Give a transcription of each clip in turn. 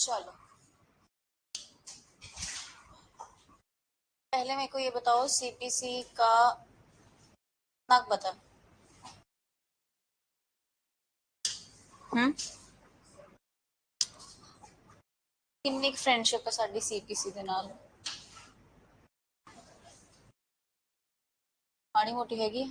चलो पहले मेरे को ये बताओ सीपीसी का नाक बता। किन्नी फ्रेंडशिप है साडी सीपीसी दे नाल? माड़ी मोटी हैगी?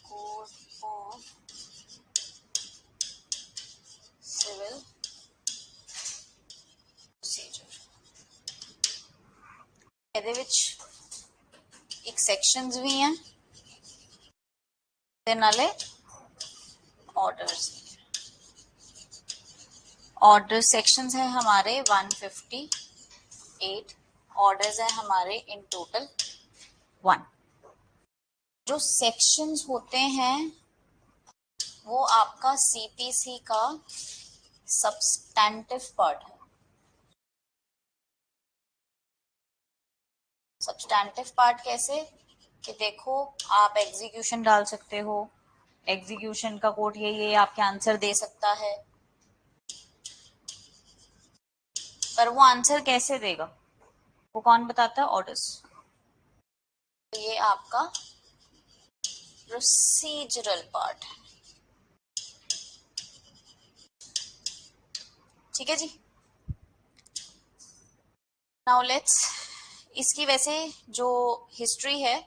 कोड ऑफ सिविल प्रोसीजर ਇਹਦੇ ਵਿੱਚ ਇੱਕ ਸੈਕਸ਼ਨਸ ਵੀ ਹੈ ਤੇ ਨਾਲੇ ऑर्डर्स। ऑर्डर सेक्शंस है हमारे 158, ऑर्डर्स है हमारे इन टोटल 1। जो सेक्शंस होते हैं वो आपका सीपीसी का सब्सटैंटिव पार्ट है। सब्सटैंटिव पार्ट कैसे कि देखो आप एग्जीक्यूशन डाल सकते हो, एग्जीक्यूशन का कोड ये आपके आंसर दे सकता है, पर वो आंसर कैसे देगा वो कौन बताता है? ऑर्डर्स। तो ये आपका प्रोसीजरल पार्ट है। ठीक है जी। नाउ लेट्स, इसकी वैसे जो हिस्ट्री है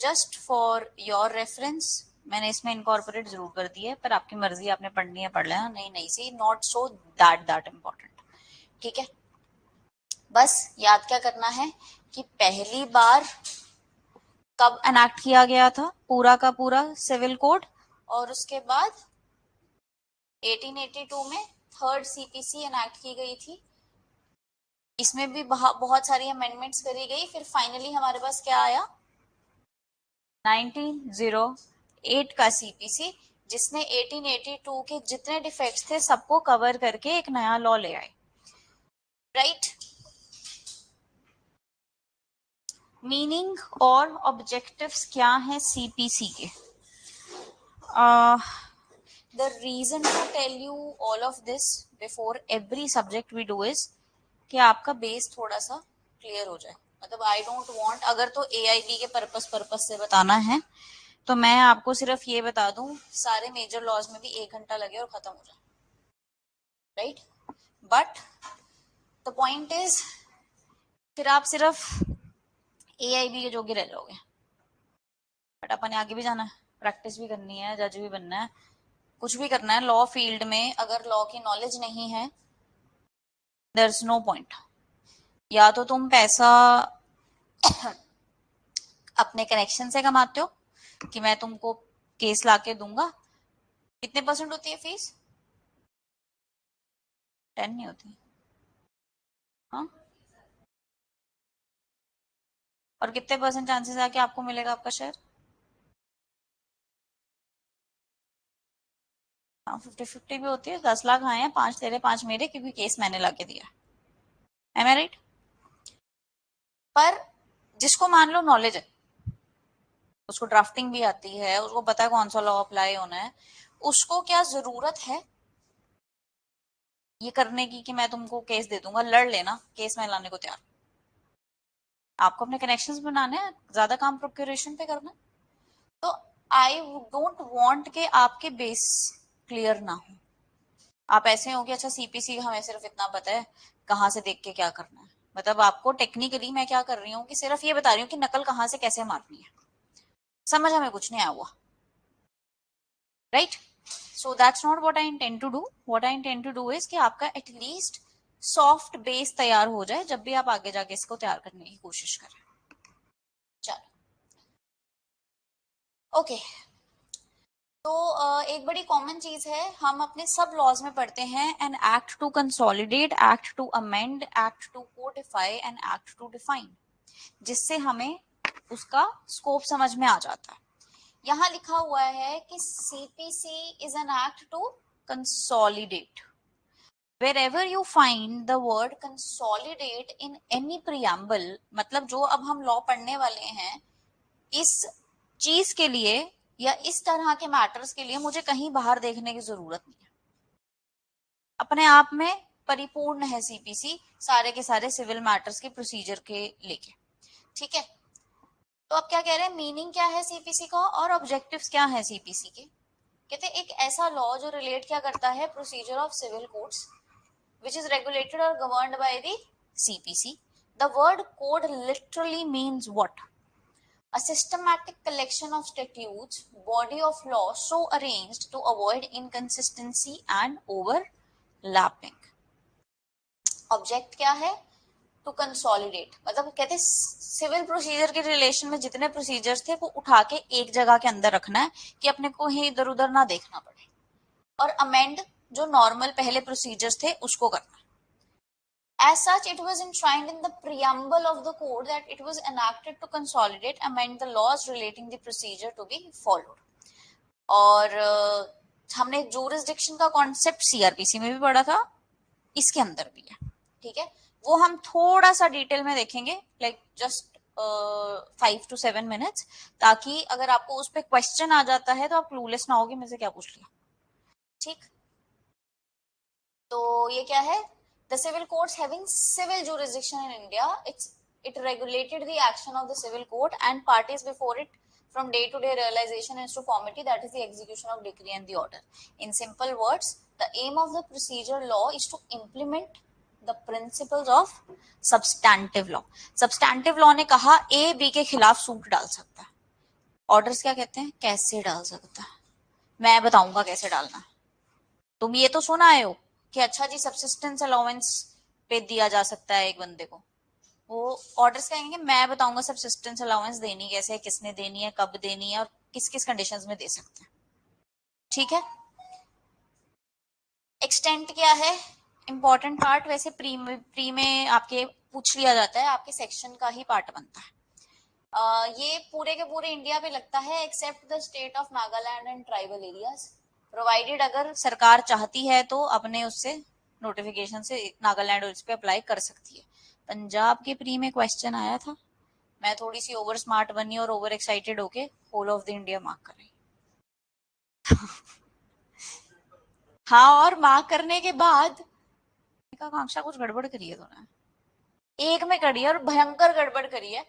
जस्ट फॉर योर रेफरेंस मैंने इसमें इनकॉर्पोरेट जरूर कर दी है, पर आपकी मर्जी, आपने पढ़नी है पढ़ लेना, नहीं सी नॉट सो दैट इम्पोर्टेंट। ठीक है, बस याद क्या करना है कि पहली बार कब एनैक्ट किया गया था पूरा का पूरा सिविल कोड, और उसके बाद 1882 में थर्ड सीपीसी एनैक्ट की गई थी। इसमें भी बहुत सारी अमेंडमेंट्स करी गई, फिर फाइनली हमारे पास क्या आया 1908 का सीपीसी, जिसने 1882 के जितने डिफेक्ट्स थे सबको कवर करके एक नया लॉ ले आए। राइट, मीनिंग और ऑब्जेक्टिव्स क्या है सीपीसी के? The reason to tell you all of this before every subject we do is कि आपका बेस थोड़ा सा क्लियर हो जाए। मतलब आई डोंट वांट, अगर तो एआईबी के पर्पस से बताना है तो मैं आपको सिर्फ ये बता दूं सारे मेजर लॉज में भी 1 घंटा लगे और खत्म हो जाए। Right, but the point is फिर आप सिर्फ एआईबी के जोगे रह जाओगे। बट अपन आगे भी जाना है, प्रैक्टिस भी करनी है, जज भी बनना है, कुछ भी करना है लॉ फील्ड में। अगर लॉ की नॉलेज नहीं है देयर इज नो पॉइंट। या तो तुम पैसा अपने कनेक्शन से कमाते हो कि मैं तुमको केस लाके दूंगा। कितने % होती है फीस? 10 नहीं होती। हाँ, और कितने % चांसेस है कि आपको मिलेगा आपका शेयर? 50-50 भी होती है। 10 लाख आए हैं, 5 तेरे 5 मेरे, क्योंकि केस मैंने लाके दिया। M I right? पर जिसको मान लो नॉलेज है, उसको ड्राफ्टिंग भी आती है, उसको पता है कौन सा लॉ अप्लाई होना है, उसको क्या जरूरत है ये करने की कि मैं तुमको केस दे दूंगा, लड़ लेना, केस में लाने को तैयार। आपको अपने कनेक्शंस बनाने हैं, ज्यादा काम प्रोक्यूरेशन पे करना है। तो आई डोंट वांट के आपके बेस क्लियर ना हो। आप ऐसे हो कि अच्छा सीपीसी हमें सिर्फ इतना पता है, कहाँ से देख के क्या करना है। मतलब आपको टेक्निकली मैं क्या कर रही हूँ कि सिर्फ ये बता रही हूँ कि नकल कहाँ से कैसे मारनी है, समझ हमें कुछ नहीं आया हुआ। Right, so that's not what I intend to do. What I intend to do is कि आपका एटलीस्ट सॉफ्ट बेस तैयार हो जाए जब भी आप आगे जाके इसको तैयार करने की कोशिश करें। चलो ओके, तो एक बड़ी कॉमन चीज है, हम अपने सब लॉज में पढ़ते हैं an act to consolidate, act to amend, act to codify and act to define, जिससे हमें उसका स्कोप समझ में आ जाता है। यहां लिखा हुआ है कि CPC is an act to consolidate. wherever you find the word consolidate in any preamble, मतलब जो अब हम लॉ पढ़ने वाले हैं इस चीज के लिए या इस तरह के मैटर्स के लिए मुझे कहीं बाहर देखने की जरूरत नहीं है, अपने आप में परिपूर्ण है सीपीसी सारे के सारे सिविल मैटर्स के प्रोसीजर के लेके। ठीक है, तो अब क्या कह रहे हैं, मीनिंग क्या है सीपीसी का और ऑब्जेक्टिव्स क्या है सीपीसी के। कहते हैं एक ऐसा लॉ जो रिलेट क्या करता है, procedure of civil codes which is regulated or governed by the CPC. The word code literally means what? A systematic collection of statutes, body of law so arranged to avoid inconsistency and overlapping. Object क्या है? To consolidate. मतलब कहते हैं civil procedure के relation में जितने procedures थे वो उठा के एक जगह के अंदर रखना है कि अपने को ही इधर उधर ना देखना पड़े, और अमेंड जो नॉर्मल पहले प्रोसीजर्स थे उसको करना। As such, it was enshrined in the preamble of the code that it was enacted to consolidate, amend the laws relating the procedure to be followed. और हमने jurisdiction का कॉन्सेप्ट सीआरपीसी में भी पढ़ा था, इसके अंदर भी है। ठीक है, वो हम थोड़ा सा डिटेल में देखेंगे, लाइक जस्ट 5 to 7 minutes, ताकि अगर आपको उस पर क्वेश्चन आ जाता है तो आप क्लूलेस ना होगे मेरे से क्या पूछ लिया। ठीक, तो ये क्या है, the civil courts having civil jurisdiction in India, it regulated the action of the civil court and parties before it from day to day realization and to conformity, that is the execution of decree and the order. In simple words, the aim of the procedure law is to implement the principles of substantive law. Substantive law ने कहा A B के खिलाफ suit डाल सकता है, orders क्या कहते हैं, कैसे डाल सकता है, मैं बताऊंगा कैसे डालना। तुम ये तो सुना आए हो कि अच्छा जी सब्सिस्टेंस अलाउंस पे दिया जा सकता है एक बंदे को, वो ऑर्डर्स कहेंगे मैं बताऊंगा सब्सिस्टेंस अलाउंस देनी कैसे है, किसने देनी है, कब देनी है और किस किस कंडीशंस में दे सकते हैं। ठीक है, एक्सटेंट क्या है, इंपॉर्टेंट पार्ट, वैसे प्री में आपके पूछ लिया जाता है, आपके सेक्शन का ही पार्ट बनता है। ये पूरे के पूरे इंडिया पे लगता है except the state of Nagaland and tribal areas, provided अगर सरकार चाहती है तो अपने उससे नोटिफिकेशन से नागालैंड उस पे अप्लाई कर सकती है। पंजाब के प्री में क्वेश्चन आया था, मैं थोड़ी सी ओवर स्मार्ट बनी और ओवर एक्साइटेड होके whole of the India mark कर रही। हाँ, और मार्क करने के बाद आकांक्षा कुछ गड़बड़ करी है तूने, एक में करी है और भयंकर गड़बड़ करी है।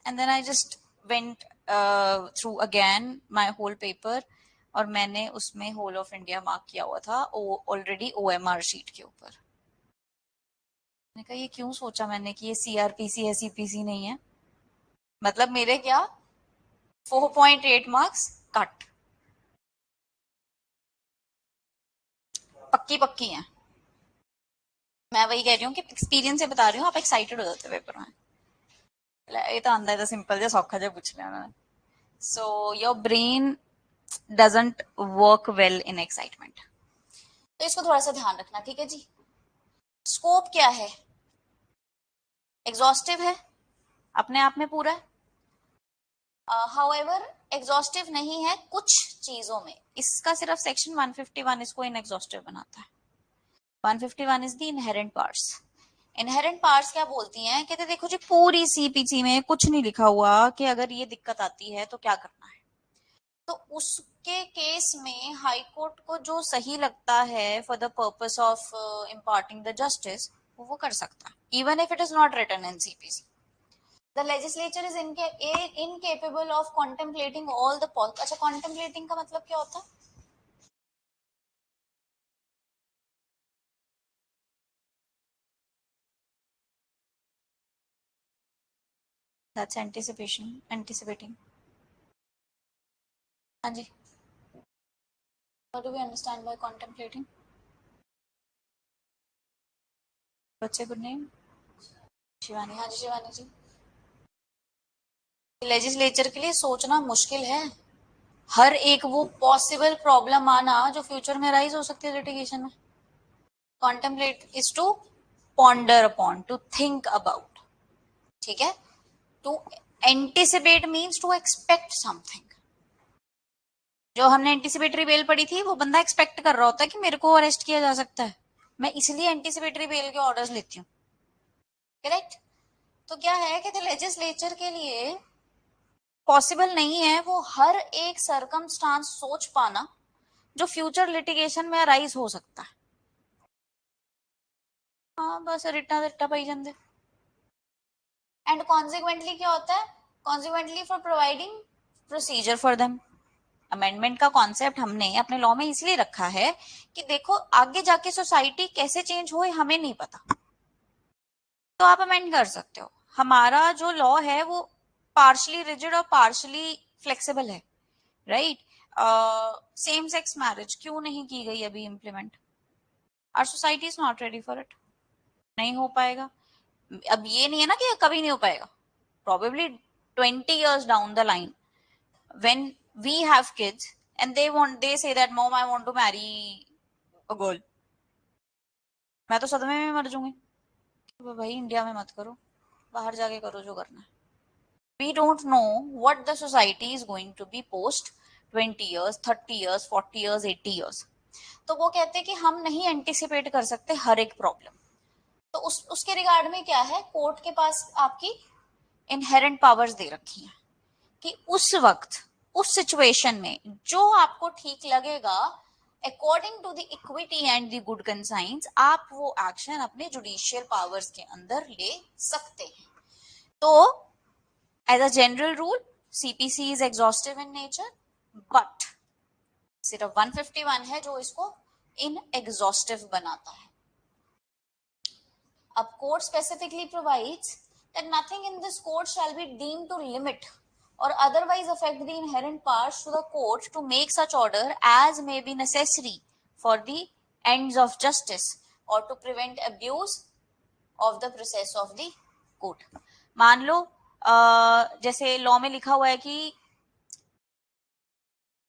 And then I just went through again my whole paper और मैंने उसमें होल ऑफ इंडिया मार्क किया हुआ था ऑलरेडी ओएमआर शीट के ऊपर। मैंने कहा ये क्यों सोचा मैंने कि ये सीआरपीसी है सीपीसी नहीं है, मतलब मेरे क्या 4.8 मार्क्स कट, पक्की पक्की हैं। मैं वही कह रही हूँ कि एक्सपीरियंस से बता रही हूँ, आप एक्साइटेड हो जाते पेपर में। ये तो आंदा है तो सिंपल जा सौखा जा पूछ लिया उन्होंने। So your brain doesn't work well in excitement, तो इसको थोड़ा सा ध्यान रखना। ठीक है जी, स्कोप क्या है, एग्जॉस्टिव है, अपने आप में पूरा है, हाउएवर एग्जॉस्टिव नहीं है कुछ चीजों में, इसका सिर्फ सेक्शन 151 इसको इनएग्जॉस्टिव बनाता है। 151 is the inherent parts. Inherent parts क्या बोलती हैं, कहते देखो जी पूरी सीपीसी में कुछ नहीं लिखा हुआ कि अगर ये दिक्कत आती है तो क्या करना है, तो उसके केस में हाई कोर्ट को जो सही लगता है for the purpose of imparting the justice वो कर सकता है, even if it is not written in CPC. The legislature is incapable of contemplating all the, अच्छा कॉन्टेम्पलेटिंग का मतलब क्या होता है, दैट्स एंटिसिपेशन, एंटिसिपेटिंग। हाँ जी, what do we understand by contemplating? बच्चे गुड नेम शिवानी। हाँ जी शिवानी जी, लेजिस्लेचर के लिए सोचना मुश्किल है, हर एक वो पॉसिबल प्रॉब्लम आना जो फ्यूचर में राइज हो सकती है लिटिगेशन में। Contemplate is to ponder upon, to think about. ठीक है, to anticipate means to expect something. जो हमने एंटिसिपेटरी बेल पढ़ी थी वो बंदा एक्सपेक्ट कर रहा होता है कि मेरे को अरेस्ट किया जा सकता है, मैं इसलिए एंटीसिपेटरी बेल के ऑर्डर्स लेती हूँ, करेक्ट। तो क्या है कि लेजिस्लेचर के लिए पॉसिबल नहीं है वो हर एक सरकमस्टांस सोच पाना जो फ्यूचर लिटिगेशन में अराइज हो सकता है। हाँ बस रिट्टा रिट्टा पाई जाते। एंड कॉन्सिक्वेंटली क्या होता है, consequently for providing procedure for them. Amendment का कॉन्सेप्ट हमने अपने लॉ में इसलिए रखा है कि देखो आगे जाके सोसाइटी कैसे चेंज हो हमें नहीं पता, तो आप अमेंड कर सकते हो। हमारा जो लॉ है वो पार्शली रिजिड और पार्शली फ्लेक्सिबल है, राइट। सेम सेक्स मैरिज क्यों नहीं की गई अभी implement? Our society is not ready for it. नहीं हो पाएगा। अब ये नहीं है ना कि कभी नहीं हो पाएगा, probably 20 years down the line when we have kids and they say that mom I want to marry a girl, मैं तो सदमे में मर जाऊंगी। भाई इंडिया में मत करो, बाहर जाके करो जो करना है। we don't know what the society is going to be post 20 years 30 years 40 years 80 years। तो वो कहते हैं कि हम नहीं एंटिसिपेट कर सकते हर एक प्रॉब्लम। तो उसके रिगार्ड में क्या है, कोर्ट के पास आपकी इनहेरेंट पावर्स दे रखी हैं कि उस वक्त उस सिचुएशन में जो आपको ठीक लगेगा according to the equity and the good conscience आप वो एक्शन अपने जुडिशियल पावर्स के अंदर ले सकते हैं। तो as a general rule CPC is exhaustive in nature, but सिर्फ 151 है जो इसको इन एग्जॉस्टिव बनाता है। अब court specifically provides that nothing in this code shall be deemed to limit or otherwise affect the inherent powers to the court to make such order as may be necessary for the ends of justice or to prevent abuse of the process of the court। मान लो जैसे law में लिखा हुआ है कि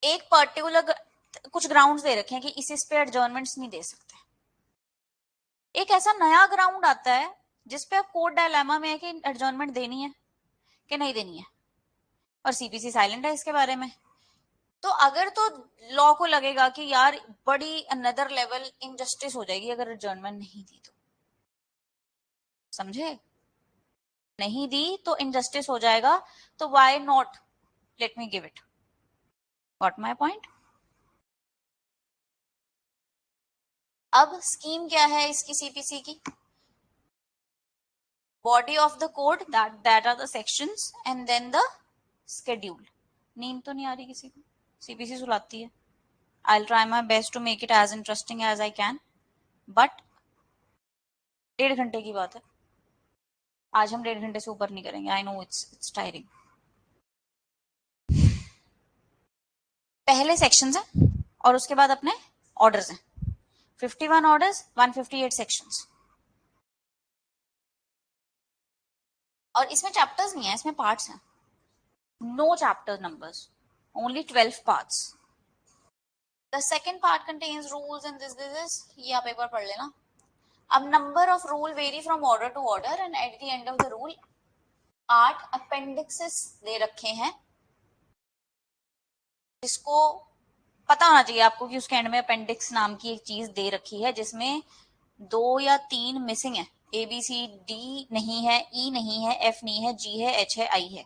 एक particular कुछ grounds दे रखे हैं कि इस पे एडजर्नमेंट्स नहीं दे सकते। एक ऐसा नया ग्राउंड आता है जिसपे आप कोर्ट डायलेमा में है कि एडजर्नमेंट देनी है कि नहीं देनी है, और सीपीसी साइलेंट है इसके बारे में। तो अगर तो लॉ को लगेगा कि यार बड़ी अनदर लेवल इनजस्टिस हो जाएगी अगर एडजर्नमेंट नहीं दी तो, समझे, नहीं दी तो इनजस्टिस हो जाएगा, तो why not let me give it. Got my point. अब स्कीम क्या है इसकी सीपीसी की, body of the code that are the sections and then the schedule. नींद तो नहीं आ रही किसी को? सीपीसी सुलाती है। I'll try my best to make it as interesting as I can, but 1.5 घंटे की बात है, आज हम 1.5 घंटे से ऊपर नहीं करेंगे। I know it's tiring. पहले सेक्शंस हैं और उसके बाद अपने ऑर्डर्स हैं। 51 ऑर्डर्स 158 सेक्शंस, और इसमें चैप्टर्स नहीं है, इसमें पार्ट्स हैं। No chapter numbers, only 12 parts. The second part contains rules and this ये आप एक बार पढ़ लेना। अब number of rule vary from order to order and at the end of the rule 8 appendices दे रखे हैं, जिसको पता होना चाहिए आपको कि उसके एंड में अपेंडिक्स नाम की एक चीज दे रखी है जिसमें 2 या 3 मिसिंग है। ए बी सी डी नहीं है, ई नहीं है, एफ नहीं है, जी है, एच है, आई है,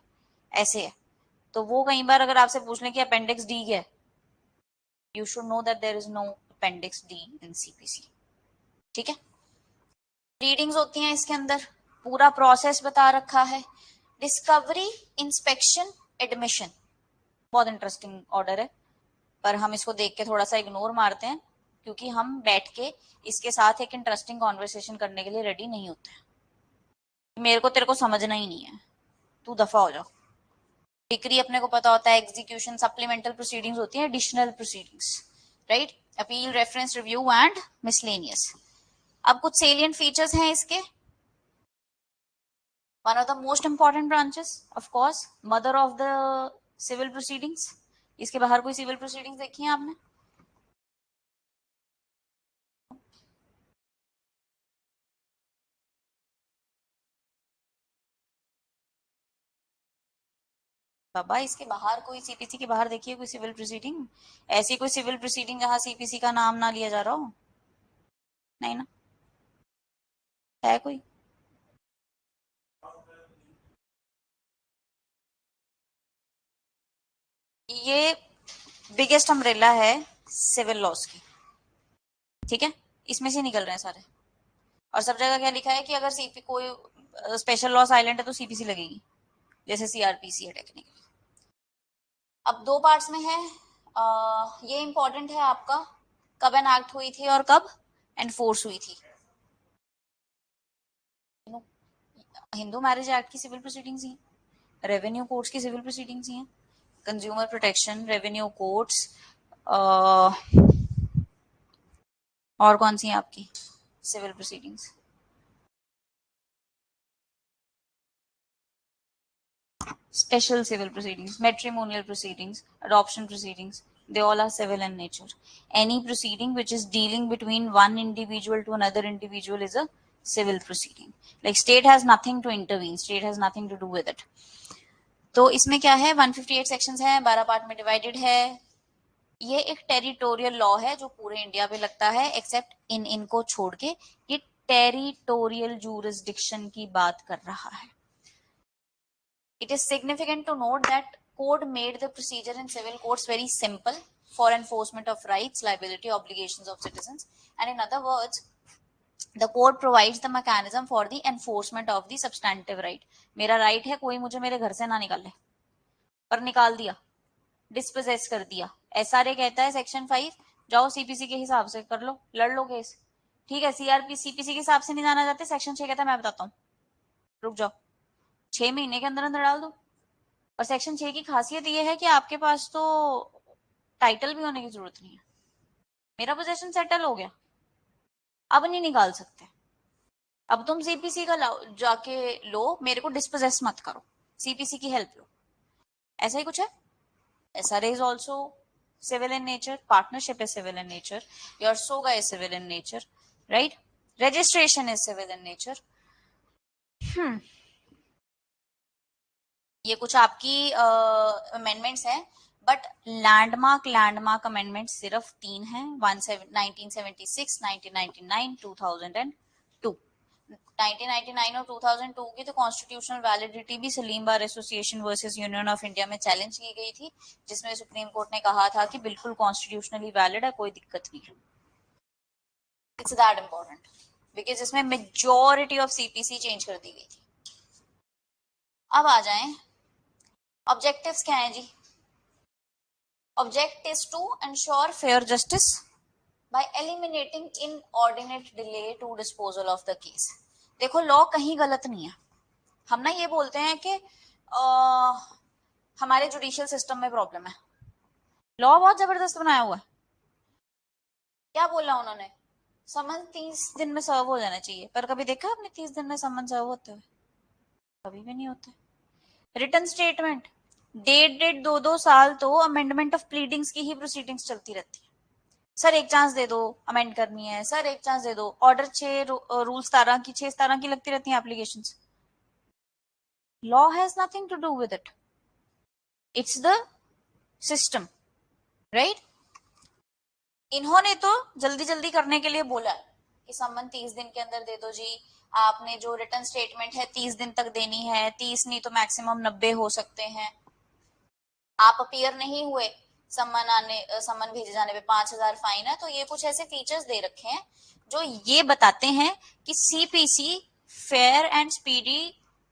ऐसे है। तो वो कई बार अगर आपसे पूछ लें कि अपेंडिक्स डी है, you should know that there is no appendix D in CPC. ठीक है, रीडिंग्स होती हैं इसके अंदर, पूरा प्रोसेस बता रखा है। डिस्कवरी, इंस्पेक्शन, एडमिशन, बहुत इंटरेस्टिंग ऑर्डर है, पर हम इसको देख के थोड़ा सा इग्नोर मारते हैं क्योंकि हम बैठ के इसके साथ एक इंटरेस्टिंग कॉन्वर्सेशन करने के लिए रेडी नहीं होते। मेरे को तेरे को समझना ही नहीं है, तू दफा हो जाओ। डिग्री अपने को पता होता है, एग्जीक्यूशन, सप्लीमेंटल प्रोसीडिंग्स होती है, additional proceedings, right, appeal, reference, review and miscellaneous. अब कुछ सेलियंट फीचर्स हैं इसके। One of the most important branches of course mother of the civil proceedings. इसके बाहर कोई सिविल प्रोसीडिंग्स देखी है आपने? बाबा इसके बाहर कोई सीपीसी के बाहर देखिए कोई सिविल प्रोसीडिंग, ऐसी कोई सिविल प्रोसीडिंग जहां सीपीसी का नाम ना लिया जा रहा हो? नहीं ना। है कोई? ये बिगेस्ट अम्ब्रेला है सिविल लॉस की, ठीक है, इसमें से निकल रहे हैं सारे। और सब जगह क्या लिखा है कि अगर सीपी कोई स्पेशल लॉस आइलैंड है तो सीपीसी लगेगी, जैसे सीआरपीसी है टेक्निकली। अब दो पार्ट्स में है। ये इंपॉर्टेंट है आपका, कब एनएक्ट हुई थी और कब एनफोर्स हुई थी। हिंदू मैरिज एक्ट की सिविल प्रोसीडिंग्स ही, रेवेन्यू कोर्ट्स की सिविल प्रोसीडिंग्स ही हैं, कंज्यूमर प्रोटेक्शन, रेवेन्यू कोर्ट्स, और कौन सी है आपकी civil proceedings? Special civil proceedings, matrimonial proceedings, adoption proceedings, they all are civil in nature. Any proceeding which is dealing between one individual to another individual is a civil proceeding. Like state has nothing to intervene, state has nothing to do with it. तो इसमें क्या है, 158 sections हैं, 12 part में divided है। ये एक territorial law है जो पूरे इंडिया पे लगता है, एक्सेप्ट इनको छोड़ के। ये टेरिटोरियल जूरिसडिक्शन की बात कर रहा है। It is significant to note that code made the procedure in civil courts very simple for enforcement of rights, liability, obligations of citizens, and in other words, the code provides the mechanism for the enforcement of the substantive right. मेरा right है कोई मुझे मेरे घर से ना निकाले, पर निकाल दिया, डिस्पोजेस कर दिया। एसआरए कहता है सेक्शन 5, जाओ सीपीसी के हिसाब से कर लो, लड़ लो केस। ठीक है, सीआरपी सीपीसी के हिसाब से नहीं जाना चाहते, सेक्शन 6 कहता है मैं बताता हूँ, रुक जाओ, 6 महीने के अंदर अंदर डाल दो। और सेक्शन 6 की खासियत ये है कि आपके पास तो टाइटल भी होने की जरूरत नहीं है। मेरा पोजीशन सेटल हो गया, अब नहीं निकाल सकते, अब तुम सीपीसी का जाके लो, मेरे को डिस्पोजेस मत करो, सीपीसी की हेल्प लो। ऐसा ही कुछ है। SRA is also civil in nature, partnership is civil in nature, your SOGA is civil in nature, right, registration is civil in nature. ये कुछ आपकी अमेंडमेंट्स हैं, बट लैंडमार्क अमेंडमेंट सिर्फ 3 हैं, 1976, 1999, 2002। 1999 और 2002 की तो कॉन्स्टिट्यूशनल वैलिडिटी भी Salim bar association versus union of India में चैलेंज की गई थी, जिसमें सुप्रीम कोर्ट ने कहा था कि बिल्कुल कॉन्स्टिट्यूशनली वैलिड है, कोई दिक्कत नहीं है। इट्स दैट इंपॉर्टेंट बिकॉज इसमें मेजॉरिटी ऑफ सीपीसी चेंज कर दी गई थी। अब आ जाएं, ऑब्जेक्टिव्स क्या हैं जी? Object is to ensure fair justice by eliminating inordinate delay to disposal of the case. देखो लॉ कहीं गलत नहीं है। हम ना ये बोलते हैं कि हमारे जुडिशियल सिस्टम में प्रॉब्लम है। लॉ बहुत जबरदस्त बनाया हुआ है। क्या बोला उन्होंने? समन 30 दिन में सर्व हो जाना चाहिए, पर कभी देखा आपने 30 दिन में समन सर्व होते हुए? कभी भी नहीं होते। रिटर्न स्टेटमेंट, डेट 2-2 साल तो अमेंडमेंट ऑफ प्लीडिंग्स की ही प्रोसीडिंग्स चलती रहती है। सर एक चांस दे दो, अमेंड करनी है, सर एक चांस दे दो, ऑर्डर 6 रूल 17 की लगती रहती है application. Law has nothing to do with it, it's the system, right. इन्होंने तो जल्दी जल्दी करने के लिए बोला कि सम्मन 30 दिन के अंदर दे दो जी, आपने जो रिटर्न स्टेटमेंट है 30 दिन तक देनी है, 30 नहीं तो मैक्सिमम 90 हो सकते हैं। आप अपीयर नहीं हुए, सम्मन भेजे जाने पे 5,000 फाइन है। तो ये कुछ ऐसे फीचर्स दे रखे हैं जो ये बताते हैं कि CPC fair and speedy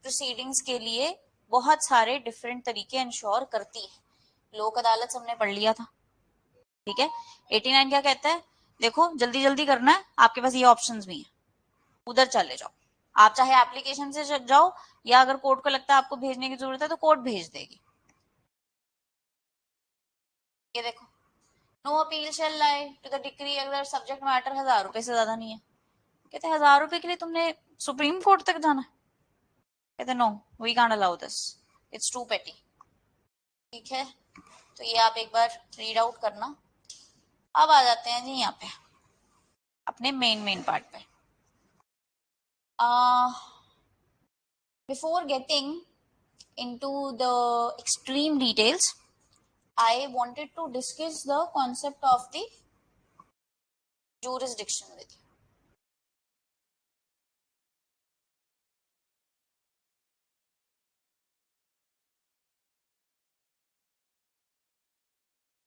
proceedings के लिए बहुत सारे डिफरेंट तरीके इंश्योर करती है। लोक अदालत सबने पढ़ लिया था, ठीक है। 89 क्या कहता है? देखो जल्दी जल्दी करना है, आपके पास ये ऑप्शंस भी हैं, उधर चले जाओ। आप चाहे एप्लीकेशन से जाओ, या अगर कोर्ट को लगता है आपको भेजने की जरूरत है तो कोर्ट भेज देगी। ये देखो, no appeal shall lie to the decree अगर सब्जेक्ट मैटर 1,000 रुपए से ज्यादा नहीं है। कहते 1,000 रुपए के लिए तुमने सुप्रीम कोर्ट तक जाना है? कहते no, we can't allow this, it's too petty. ठीक है, तो ये आप एक बार रीड आउट करना। अब आ जाते हैं जी यहाँ पे अपने मेन पार्ट पे। Before getting into the extreme details, I wanted to discuss the concept of the jurisdiction with you.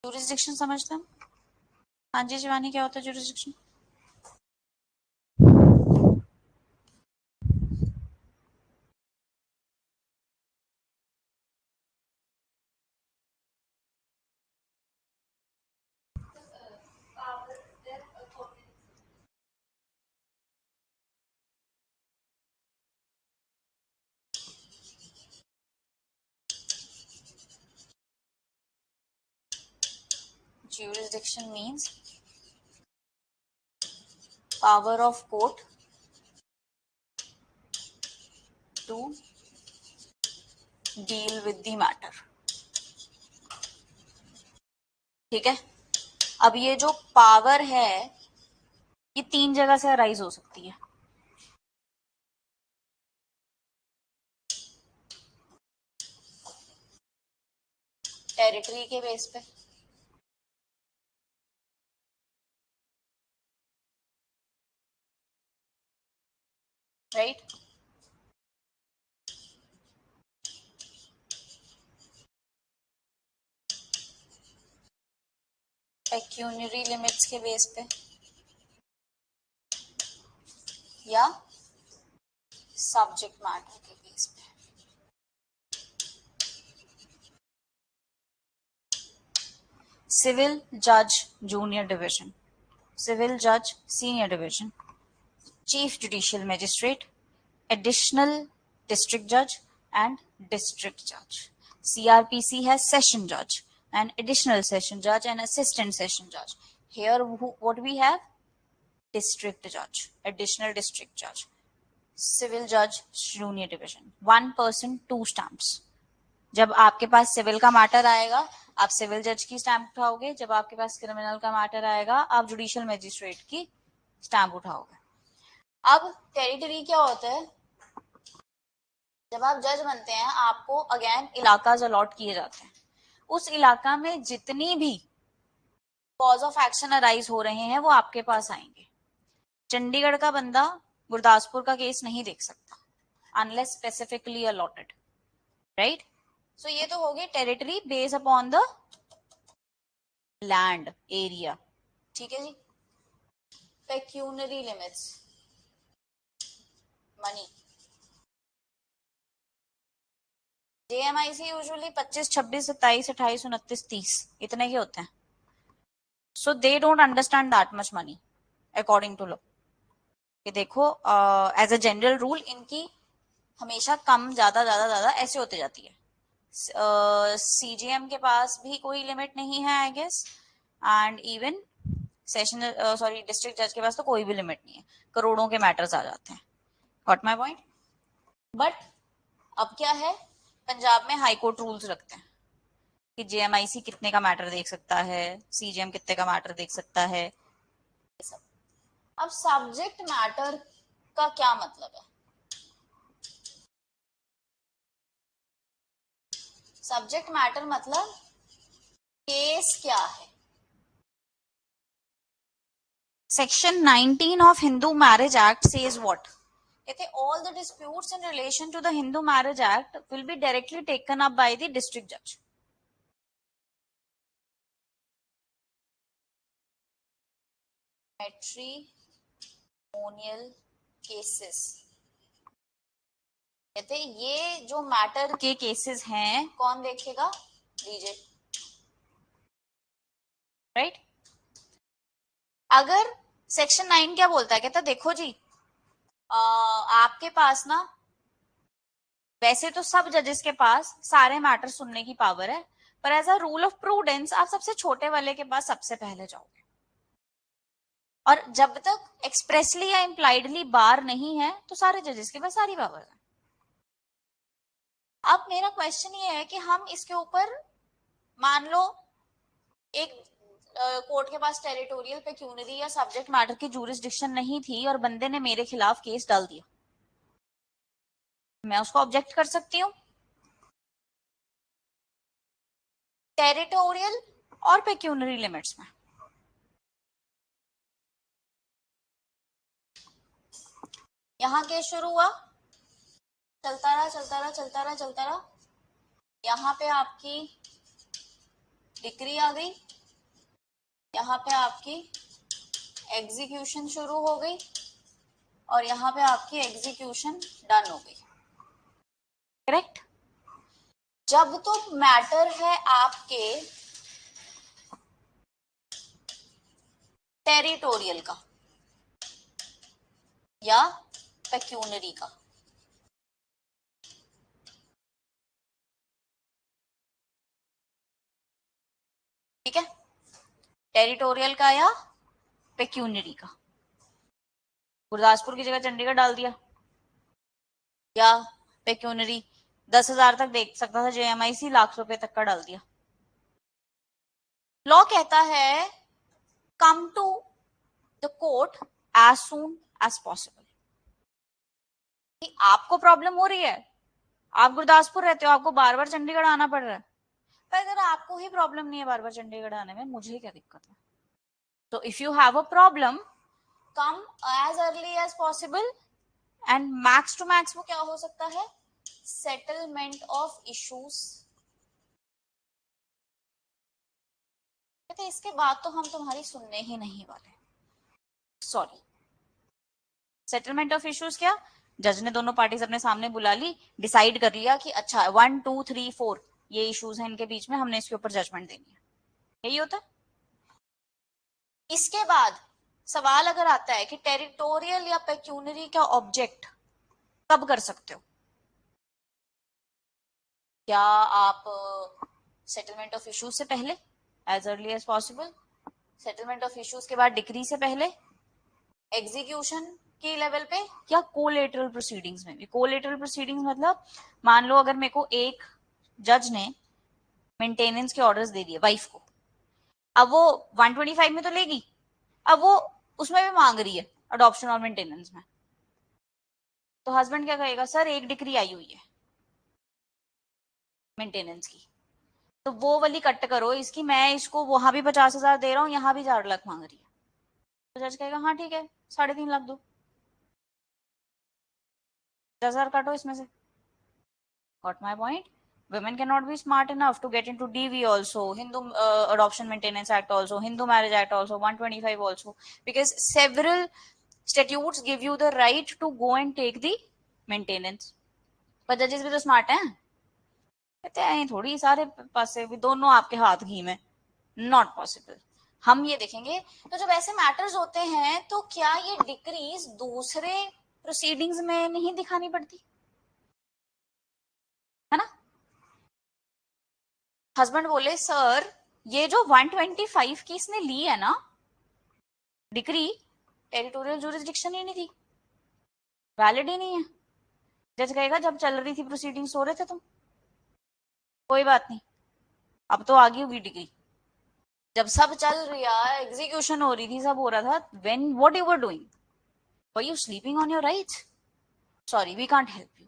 Jurisdiction समझते हैं? हाँ जी शिवानी, क्या होता है jurisdiction? Jurisdiction means power of court to deal with the matter. ठीक है, अब ये जो पावर है ये 3 जगह से अराइज हो सकती है. टेरिटरी के बेस पे, राइट? पेक्यूनियरी लिमिट्स के बेस पे या सब्जेक्ट मैटर के बेस पे. सिविल जज जूनियर डिवीजन, सिविल जज senior division, chief judicial magistrate, additional district जज एंड डिस्ट्रिक्ट जज. CRPC has session judge and additional session judge and assistant session judge. Here what we have? District judge, additional district judge, civil judge junior division. One person, two stamps. जब आपके पास civil का matter आएगा आप civil जज की stamp उठाओगे, जब आपके पास criminal का मैटर आएगा आप जुडिशियल मैजिस्ट्रेट की स्टैंप उठाओगे. अब टेरिटरी क्या होता है? जब आप जज बनते हैं आपको अगेन इलाकाज अलॉट किए जाते हैं. उस इलाका में जितनी भी कॉज ऑफ एक्शन अराइज हो रहे हैं वो आपके पास आएंगे. चंडीगढ़ का बंदा गुरदासपुर का केस नहीं देख सकता unless specifically allotted, right? So ये तो हो गई territory based upon the land area. ठीक है जी. Pecuniary limits, money. JMIC usually 25, 26, 27, 28, 29, 30 इतने के होते हैं. So they don't understand that much money according to law. कि देखो एज अ जनरल रूल इनकी हमेशा कम ज्यादा ज्यादा ज्यादा ऐसे होते जाती है. सीजीएम के पास भी कोई लिमिट नहीं है I guess, and even session sorry district जज के पास तो कोई भी लिमिट नहीं है. करोड़ों के मैटर्स आ जाते हैं. Got my point? बट अब क्या है, पंजाब में हाई कोर्ट रूल्स रखते हैं कि जेएमआईसी कितने का मैटर देख सकता है, सीजीएम कितने का मैटर देख सकता है. अब सब्जेक्ट मैटर का क्या मतलब है? सब्जेक्ट मैटर मतलब केस क्या है. Section 19 of Hindu Marriage Act says what? कहते all the disputes in relation to the Hindu Marriage Act will be directly taken up by the district judge. Matrimonial cases, कहते ये जो matter के cases हैं कौन देखेगा? DJ, right? अगर section 9 क्या बोलता है? कहता देखो जी आपके पास ना वैसे तो सब जजेस के पास सारे मैटर सुनने की पावर है, पर as a rule of prudence आप सबसे छोटे वाले के पास सबसे पहले जाओगे. और जब तक एक्सप्रेसली या इम्प्लाइडली बार नहीं है तो सारे जजेस के पास सारी पावर है. अब मेरा क्वेश्चन ये है कि हम इसके ऊपर मान लो एक कोर्ट के पास टेरिटोरियल पेक्यूनरी या सब्जेक्ट मैटर की जूरिसडिक्शन नहीं थी और बंदे ने मेरे खिलाफ केस डाल दिया, मैं उसको ऑब्जेक्ट कर सकती हूँ. टेरिटोरियल और पेक्यूनरी लिमिट्स में यहाँ केस शुरू हुआ, चलता रहा चलता रहा चलता रहा चलता रहा, यहाँ पे आपकी डिक्री आ गई, यहाँ पे आपकी एग्जीक्यूशन शुरू हो गई और यहाँ पे आपकी एग्जीक्यूशन डन हो गई, करेक्ट। जब तो मैटर है आपके टेरिटोरियल का या पेक्यूनरी का, ठीक है, टेरिटोरियल का या पेक्यूनरी का। गुरदासपुर की जगह चंडीगढ़ डाल दिया, या पेक्यूनरी 10,000 तक देख सकता था जेएमआईसी, लाख रुपए तक का डाल दिया। लॉ कहता है come to the court as soon as possible. आपको प्रॉब्लम हो रही है, आप गुरदासपुर रहते हो, आपको बार बार चंडीगढ़ आना पड़ रहा है, पर अगर आपको ही प्रॉब्लम नहीं है बार बार चंडीगढ़ आने में, मुझे क्या दिक्कत है। तो if you have a problem, come as early as possible, and max to max वो क्या हो सकता है, सेटलमेंट ऑफ इश्यूज। कहते इसके बाद तो हम तुम्हारी सुनने ही नहीं वाले, सॉरी। सेटलमेंट ऑफ इश्यूज क्या, जज ने दोनों पार्टीज अपने सामने बुला ली, डिसाइड कर लिया कि अच्छा 1 2 3 4 ये इश्यूज हैं इनके बीच में, हमने इसके ऊपर जजमेंट देनी है, यही होता है। इसके बाद सवाल अगर आता है कि टेरिटोरियल या पेक्यूनरी का ऑब्जेक्ट कब कर सकते हो, क्या आप सेटलमेंट ऑफ इश्यूज से पहले as early as possible, settlement of issues के बाद डिक्री से पहले, एग्जीक्यूशन के लेवल पे, या कोलेटरल प्रोसीडिंग्स में भी। कोलेटरल प्रोसीडिंग्स मतलब मान लो अगर मेरे को एक जज ने मेंटेनेंस के ऑर्डर्स दे दिए वाइफ को, अब वो 125 में तो लेगी, अब वो उसमें भी मांग रही है अडॉप्शन और मेंटेनेंस में, तो हस्बैंड क्या कहेगा, सर एक डिक्री आई हुई है मेंटेनेंस की, तो वो वाली कट करो इसकी, मैं इसको वहां भी 50,000 दे रहा हूँ, यहाँ भी 4 लाख मांग रही है। तो जज कहेगा हाँ ठीक है 3.5 लाख दो, 10,000 काटो इसमें से। Got my point? Women cannot be smart enough to get into DV also, Hindu Adoption Maintenance Act also, Hindu Marriage Act also, 125 also, because several statutes give you the right to go and take the maintenance. पर जजेस भी तो smart हैं, कहते हैं थोड़ी सारे पासे भी दोनों आपके हाथ घी में, नॉट पॉसिबल। हम ये देखेंगे, तो जब ऐसे मैटर्स होते हैं तो क्या ये डिक्रीज दूसरे प्रोसीडिंग्स में नहीं दिखानी पड़ती है ना। हस्बैंड बोले सर ये जो 125 की इसने ली है ना डिक्री, टेरिटोरियल जुरिस्डिक्शन ही नहीं थी, वैलिड ही नहीं है। जज कहेगा जब चल रही थी प्रोसीडिंग सो रहे थे तुम, कोई बात नहीं, अब तो आ गई होगी डिग्री, जब सब चल रहा एग्जीक्यूशन हो रही थी सब हो रहा था, when what you were doing, were you sleeping on your rights, sorry we can't help you.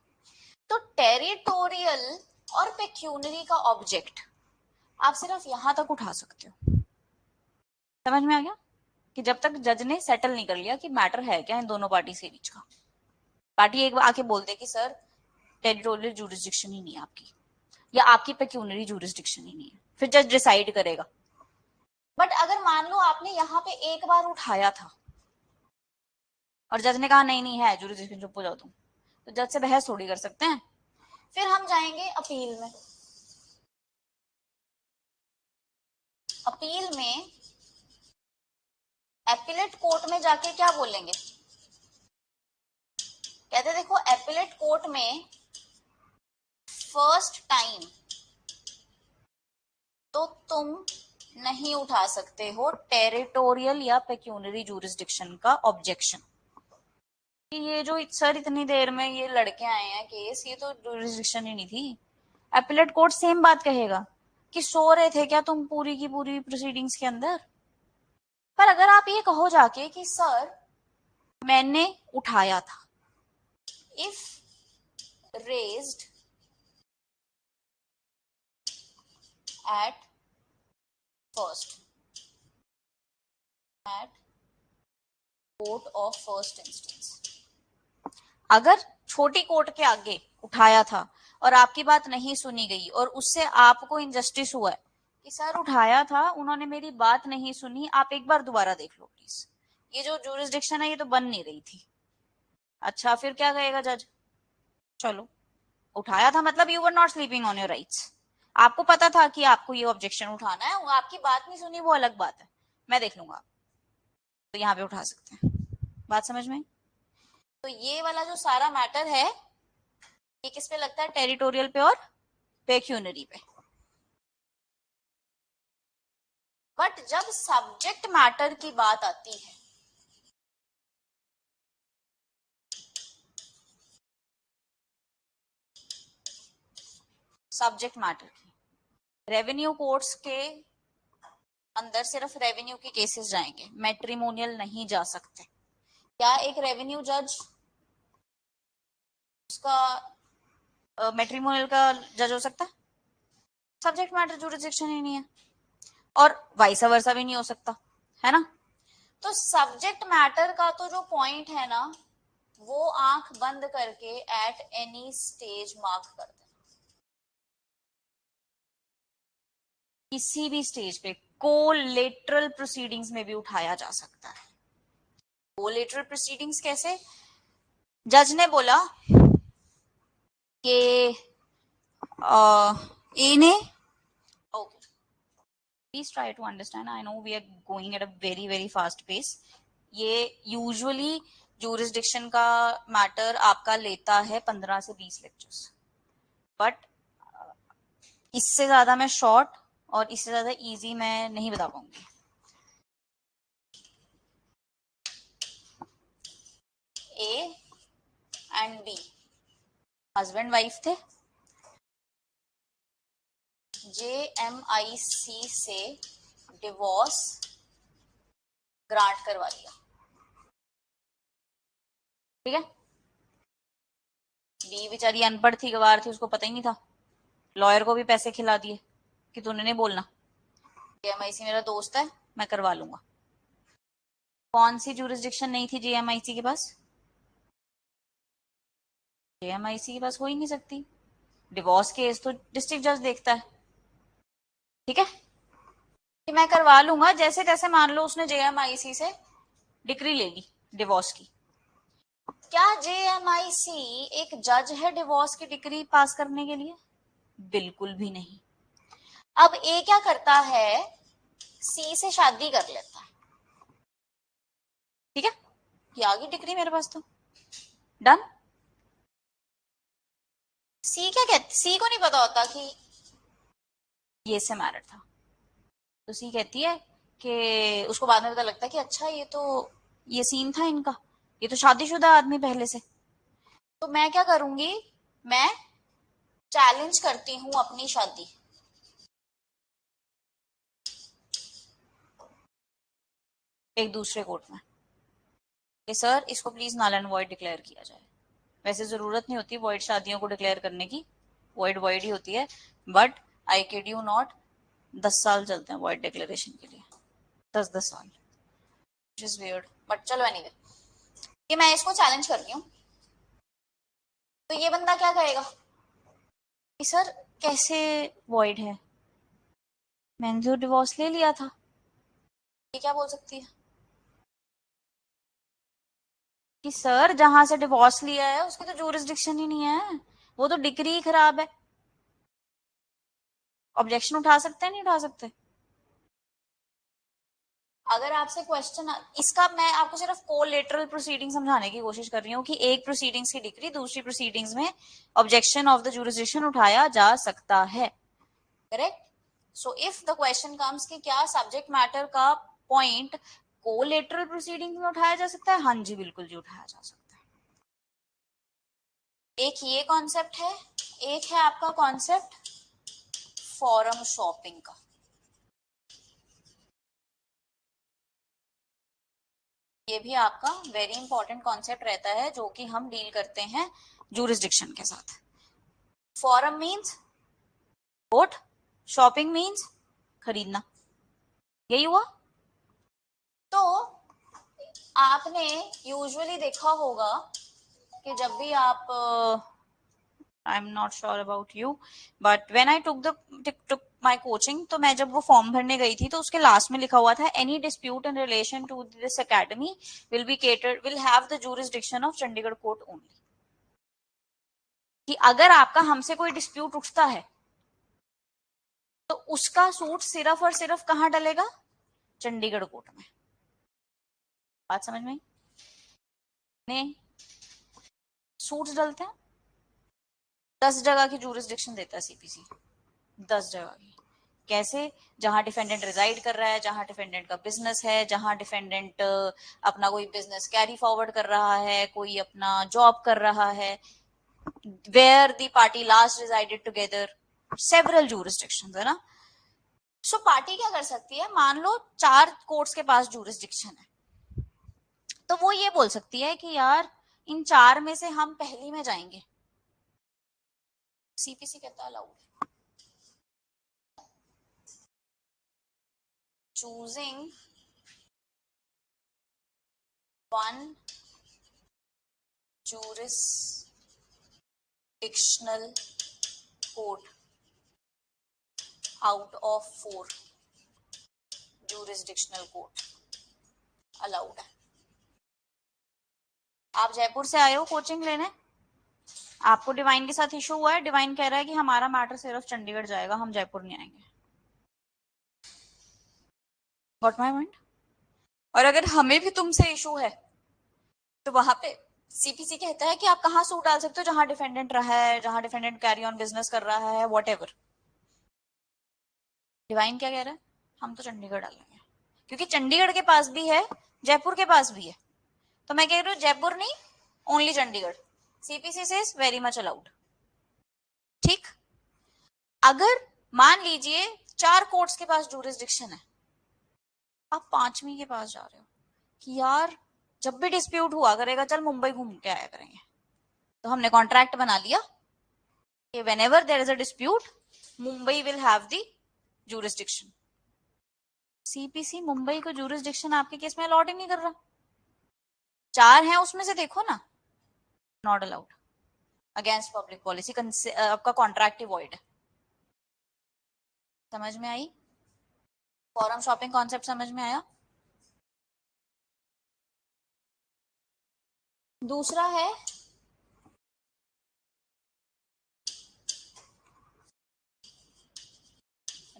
तो टेरिटोरियल और पेक्यूनरी का ऑब्जेक्ट आप सिर्फ यहां तक उठा सकते हो, समझ में आ गया, कि जब तक जज ने सेटल नहीं कर लिया कि मैटर है क्या इन दोनों पार्टी के बीच का। पार्टी एक बार आके बोलते कि सर टेरिटोरियल जुरिस्डिक्शन ही नहीं है आपकी, या आपकी पेक्यूनरी जुरिस्डिक्शन ही नहीं है, फिर जज डिसाइड करेगा। बट अगर मान लो आपने यहाँ पे एक बार उठाया था और जज ने कहा नहीं नहीं है जुरिस्डिक्शन, चुप हो जाओ तुम, तो जज से बहस थोड़ी कर सकते हैं। फिर हम जाएंगे अपील में, अपील में एपिलेट कोर्ट में जाके क्या बोलेंगे, कहते देखो एपिलेट कोर्ट में फर्स्ट टाइम तो तुम नहीं उठा सकते हो टेरिटोरियल या पेक्यूनरी जुरिस्डिक्शन का ऑब्जेक्शन, कि ये जो सर इतनी देर में ये लड़के आए हैं केस, ये तो जुरिस्डिक्शन ही नहीं थी। एपिलेट कोर्ट सेम बात कहेगा कि सो रहे थे क्या तुम पूरी की पूरी प्रोसीडिंग्स के अंदर। पर अगर आप ये कहो जाके कि सर मैंने उठाया था, if raised at first eight court of first instance, अगर छोटी कोर्ट के आगे उठाया था और आपकी बात नहीं सुनी गई और उससे आपको इनजस्टिस हुआ है कि सर उठाया था, उन्होंने मेरी बात नहीं सुनी, आप एक बार दोबारा देख लो प्लीज, ये जो ज्यूरिसडिक्शन है ये तो बन नहीं रही थी। अच्छा फिर क्या कहेगा जज? चलो उठाया था मतलब you were not sleeping on your rights, आपको पता था कि आपको ये ऑब्जेक्शन उठाना है, आपकी बात नहीं सुनी वो अलग बात है, मैं देख लूंगा, तो यहाँ पे उठा सकते हैं। बात समझ में? तो ये वाला जो सारा मैटर है ये किस पे लगता है? टेरिटोरियल पे और पेक्यूनरी पे। बट जब सब्जेक्ट मैटर की बात आती है, सब्जेक्ट मैटर की, रेवेन्यू कोर्ट्स के अंदर सिर्फ रेवेन्यू के केसेस जाएंगे, मैट्रिमोनियल नहीं जा सकते। क्या एक रेवेन्यू जज उसका मैट्रिमोनियल का जज हो सकता है? सब्जेक्ट मैटर जुरिसडिक्शन ही नहीं है, और वाइस वर्सा भी नहीं हो सकता, है ना? तो सब्जेक्ट मैटर का तो जो पॉइंट है ना, वो आंख बंद करके एट एनी स्टेज मार्क कर देना, किसी भी स्टेज पे कोलेटरल प्रोसीडिंग्स में भी उठाया जा सकता है। कोलेटरल प्रोसीडिंग्स कैसे? जज ने बोला कि ए ने, okay please try to understand, I know we are going at a very very fast pace. ये यूजुअली ज्यूरिसडिक्शन का मैटर आपका लेता है 15 से 20 लेक्चर्स, बट इससे ज्यादा मैं शॉर्ट और इससे ज्यादा इजी मैं नहीं बता पाऊंगी। A and be husband wife थे, JMIC से डिवोर्स ग्रांट करवा लिया, ठीक है? बी बेचारी अनपढ़ थी, गवार थी, उसको पता ही नहीं था, लॉयर को भी पैसे खिला दिए कि तूने नहीं बोलना, JMIC मेरा दोस्त है मैं करवा लूंगा। कौन सी जुरिसडिक्शन नहीं थी JMIC के पास? JMIC के पास हो ही नहीं सकती, डिवोर्स केस तो डिस्ट्रिक्ट जज देखता है, ठीक है? कि मैं करवा लूंगा, जैसे जैसे मान लो उसने JMIC से डिक्री ले ली डिवोर्स की, क्या JMIC एक जज है डिवोर्स की डिक्री पास करने के लिए? बिल्कुल भी नहीं। अब ए क्या करता है, सी से शादी कर लेता है, ठीक है? ये आ गई डिक्री मेरे पास, तो डन। सी क्या कहती, सी को नहीं पता होता कि ये से मैरिड था, तो सी कहती है कि उसको बाद में पता लगता है कि अच्छा ये तो ये सीन था इनका, ये तो शादीशुदा आदमी पहले से, तो मैं क्या करूंगी, मैं चैलेंज करती हूं अपनी शादी, एक दूसरे कोर्ट में, कि सर इसको please null and void declare किया जाए। वैसे जरूरत नहीं होती वॉइड शादियों को डिक्लेयर करने की, वॉइड वॉइड ही होती है, but I kid you not 10 साल चलते हैं वॉइड डिक्लेरेशन के लिए, 10-10 साल, which is weird, बट चलो एनीवे, कि मैं इसको चैलेंज कर रही हूँ, तो ये बंदा क्या कहेगा कि सर कैसे वॉइड है, मैंने तो डिवोर्स ले लिया था, ये क्या बोल सकती है कि सर जहां से डिवोर्स लिया है उसकी तो जुरिसडिक्शन ही नहीं है, वो तो डिग्री ही खराब है। ऑब्जेक्शन उठा सकते हैं नहीं उठा सकते? अगर आपसे क्वेश्चन, इसका मैं आपको सिर्फ कोलेटरल प्रोसीडिंग समझाने की कोशिश कर रही हूँ कि एक प्रोसीडिंग्स की डिग्री दूसरी प्रोसीडिंग्स में ऑब्जेक्शन ऑफ द जुरिसडिक्शन उठाया जा सकता है, correct? So if the question comes कि क्या सब्जेक्ट मैटर का पॉइंट कोलेटरल प्रोसीडिंग में उठाया जा सकता है, हाँ जी बिल्कुल जी उठाया जा सकता है। एक ये कॉन्सेप्ट है, एक है आपका कॉन्सेप्ट फॉरम शॉपिंग का। ये भी आपका वेरी इंपॉर्टेंट कॉन्सेप्ट रहता है जो कि हम डील करते हैं जुरिसडिक्शन के साथ। Forum means vote, shopping means खरीदना, यही हुआ। तो आपने यूजुअली देखा होगा कि जब भी आप I'm not sure about you, but when I took my coaching, तो मैं जब वो फॉर्म भरने गई थी तो उसके लास्ट में लिखा हुआ था any dispute in relation to this academy will have the jurisdiction of Chandigarh court only. कि अगर आपका हमसे कोई डिस्प्यूट उठता है तो उसका सूट सिर्फ और सिर्फ कहां डलेगा? चंडीगढ़ कोर्ट में. बात समझ में? नहीं, सूट्स डलते हैं 10 जगह की जूरिसडिक्शन देता है सीपीसी. 10 जगह की. कैसे? जहां डिफेंडेंट रिजाइड कर रहा है, जहां डिफेंडेंट का बिजनेस है, जहां डिफेंडेंट अपना कोई बिजनेस कैरी फॉरवर्ड कर रहा है, कोई अपना जॉब कर रहा है, where the party last resided together, several jurisdictions है ना. सो पार्टी क्या कर सकती है? मान लो 4 कोर्ट्स के पास जूरिसडिक्शन है, तो वो ये बोल सकती है कि यार इन 4 में से हम पहली में जाएंगे. सीपीसी कहता है allowed. choosing one jurisdictional court out of 4 jurisdictional court allowed है. आप जयपुर से आए हो कोचिंग लेने, आपको डिवाइन के साथ इशू हुआ है, डिवाइन कह रहा है कि हमारा मैटर सिर्फ चंडीगढ़ जाएगा, हम जयपुर नहीं आएंगे. Got my point? और अगर हमें भी तुमसे इशू है तो वहां पे सीपीसी कहता है कि आप कहां सूट डाल सकते हो? जहां डिफेंडेंट रहा है, जहां डिफेंडेंट कैरी ऑन बिजनेस कर रहा है, व्हाटएवर. डिवाइन क्या कह रहा है? हम तो चंडीगढ़ डालेंगे, क्योंकि चंडीगढ़ के पास भी है, जयपुर के पास भी है. तो मैं कह रही हूँ जयपुर नहीं, ओनली चंडीगढ़. सीपीसी से वेरी मच अलाउड. ठीक. अगर मान लीजिए 4 कोर्ट्स के पास जूरिसडिक्शन है, आप 5वीं के पास जा रहे हो कि यार जब भी डिस्प्यूट हुआ करेगा चल मुंबई घूम के आया करेंगे, तो हमने कॉन्ट्रैक्ट बना लिया कि whenever there is a dispute, Mumbai will have the jurisdiction. CPC Mumbai को jurisdiction आपके केस में अलॉट ही नहीं कर रहा. 4 हैं उसमें से देखो ना, not allowed, against public policy, आपका कॉन्ट्रैक्ट ही वॉइड है. समझ में आई? फॉरम शॉपिंग कॉन्सेप्ट समझ में आया? दूसरा है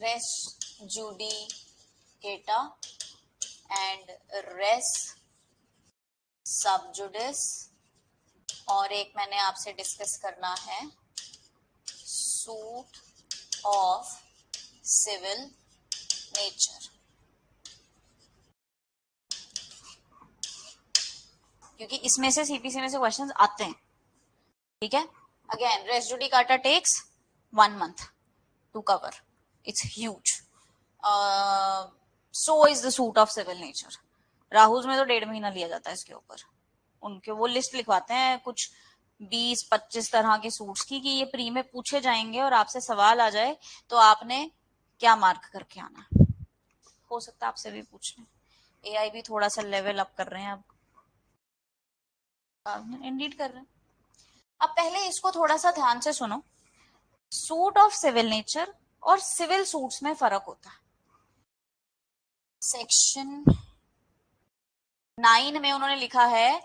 res judicata and res sub judice, और एक मैंने आपसे डिस्कस करना है सूट ऑफ सिविल नेचर, क्योंकि इसमें से सीपीसी में से क्वेश्चंस आते हैं. ठीक है. Again res judicata takes 1 month to cover, it's huge. So is the suit of civil nature. Rahul में तो 1.5 महीना लिया जाता है इसके ऊपर. उनके वो लिस्ट लिखवाते हैं कुछ 20-25 तरह के सूट्स की कि ये प्री में पूछे जाएंगे और आपसे सवाल आ जाए तो आपने क्या मार्क करके आना. हो सकता है आपसे भी पूछ लें. एआई भी थोड़ा सा लेवल अप कर रहे हैं अब, इंडीड कर रहे हैं. अब पहले इसको थोड़ा सा ध्यान से सुनो. सूट ऑफ सिविल नेचर और सिविल सूट्स में फर्क होता है. सेक्शन 9 में उन्होंने लिखा है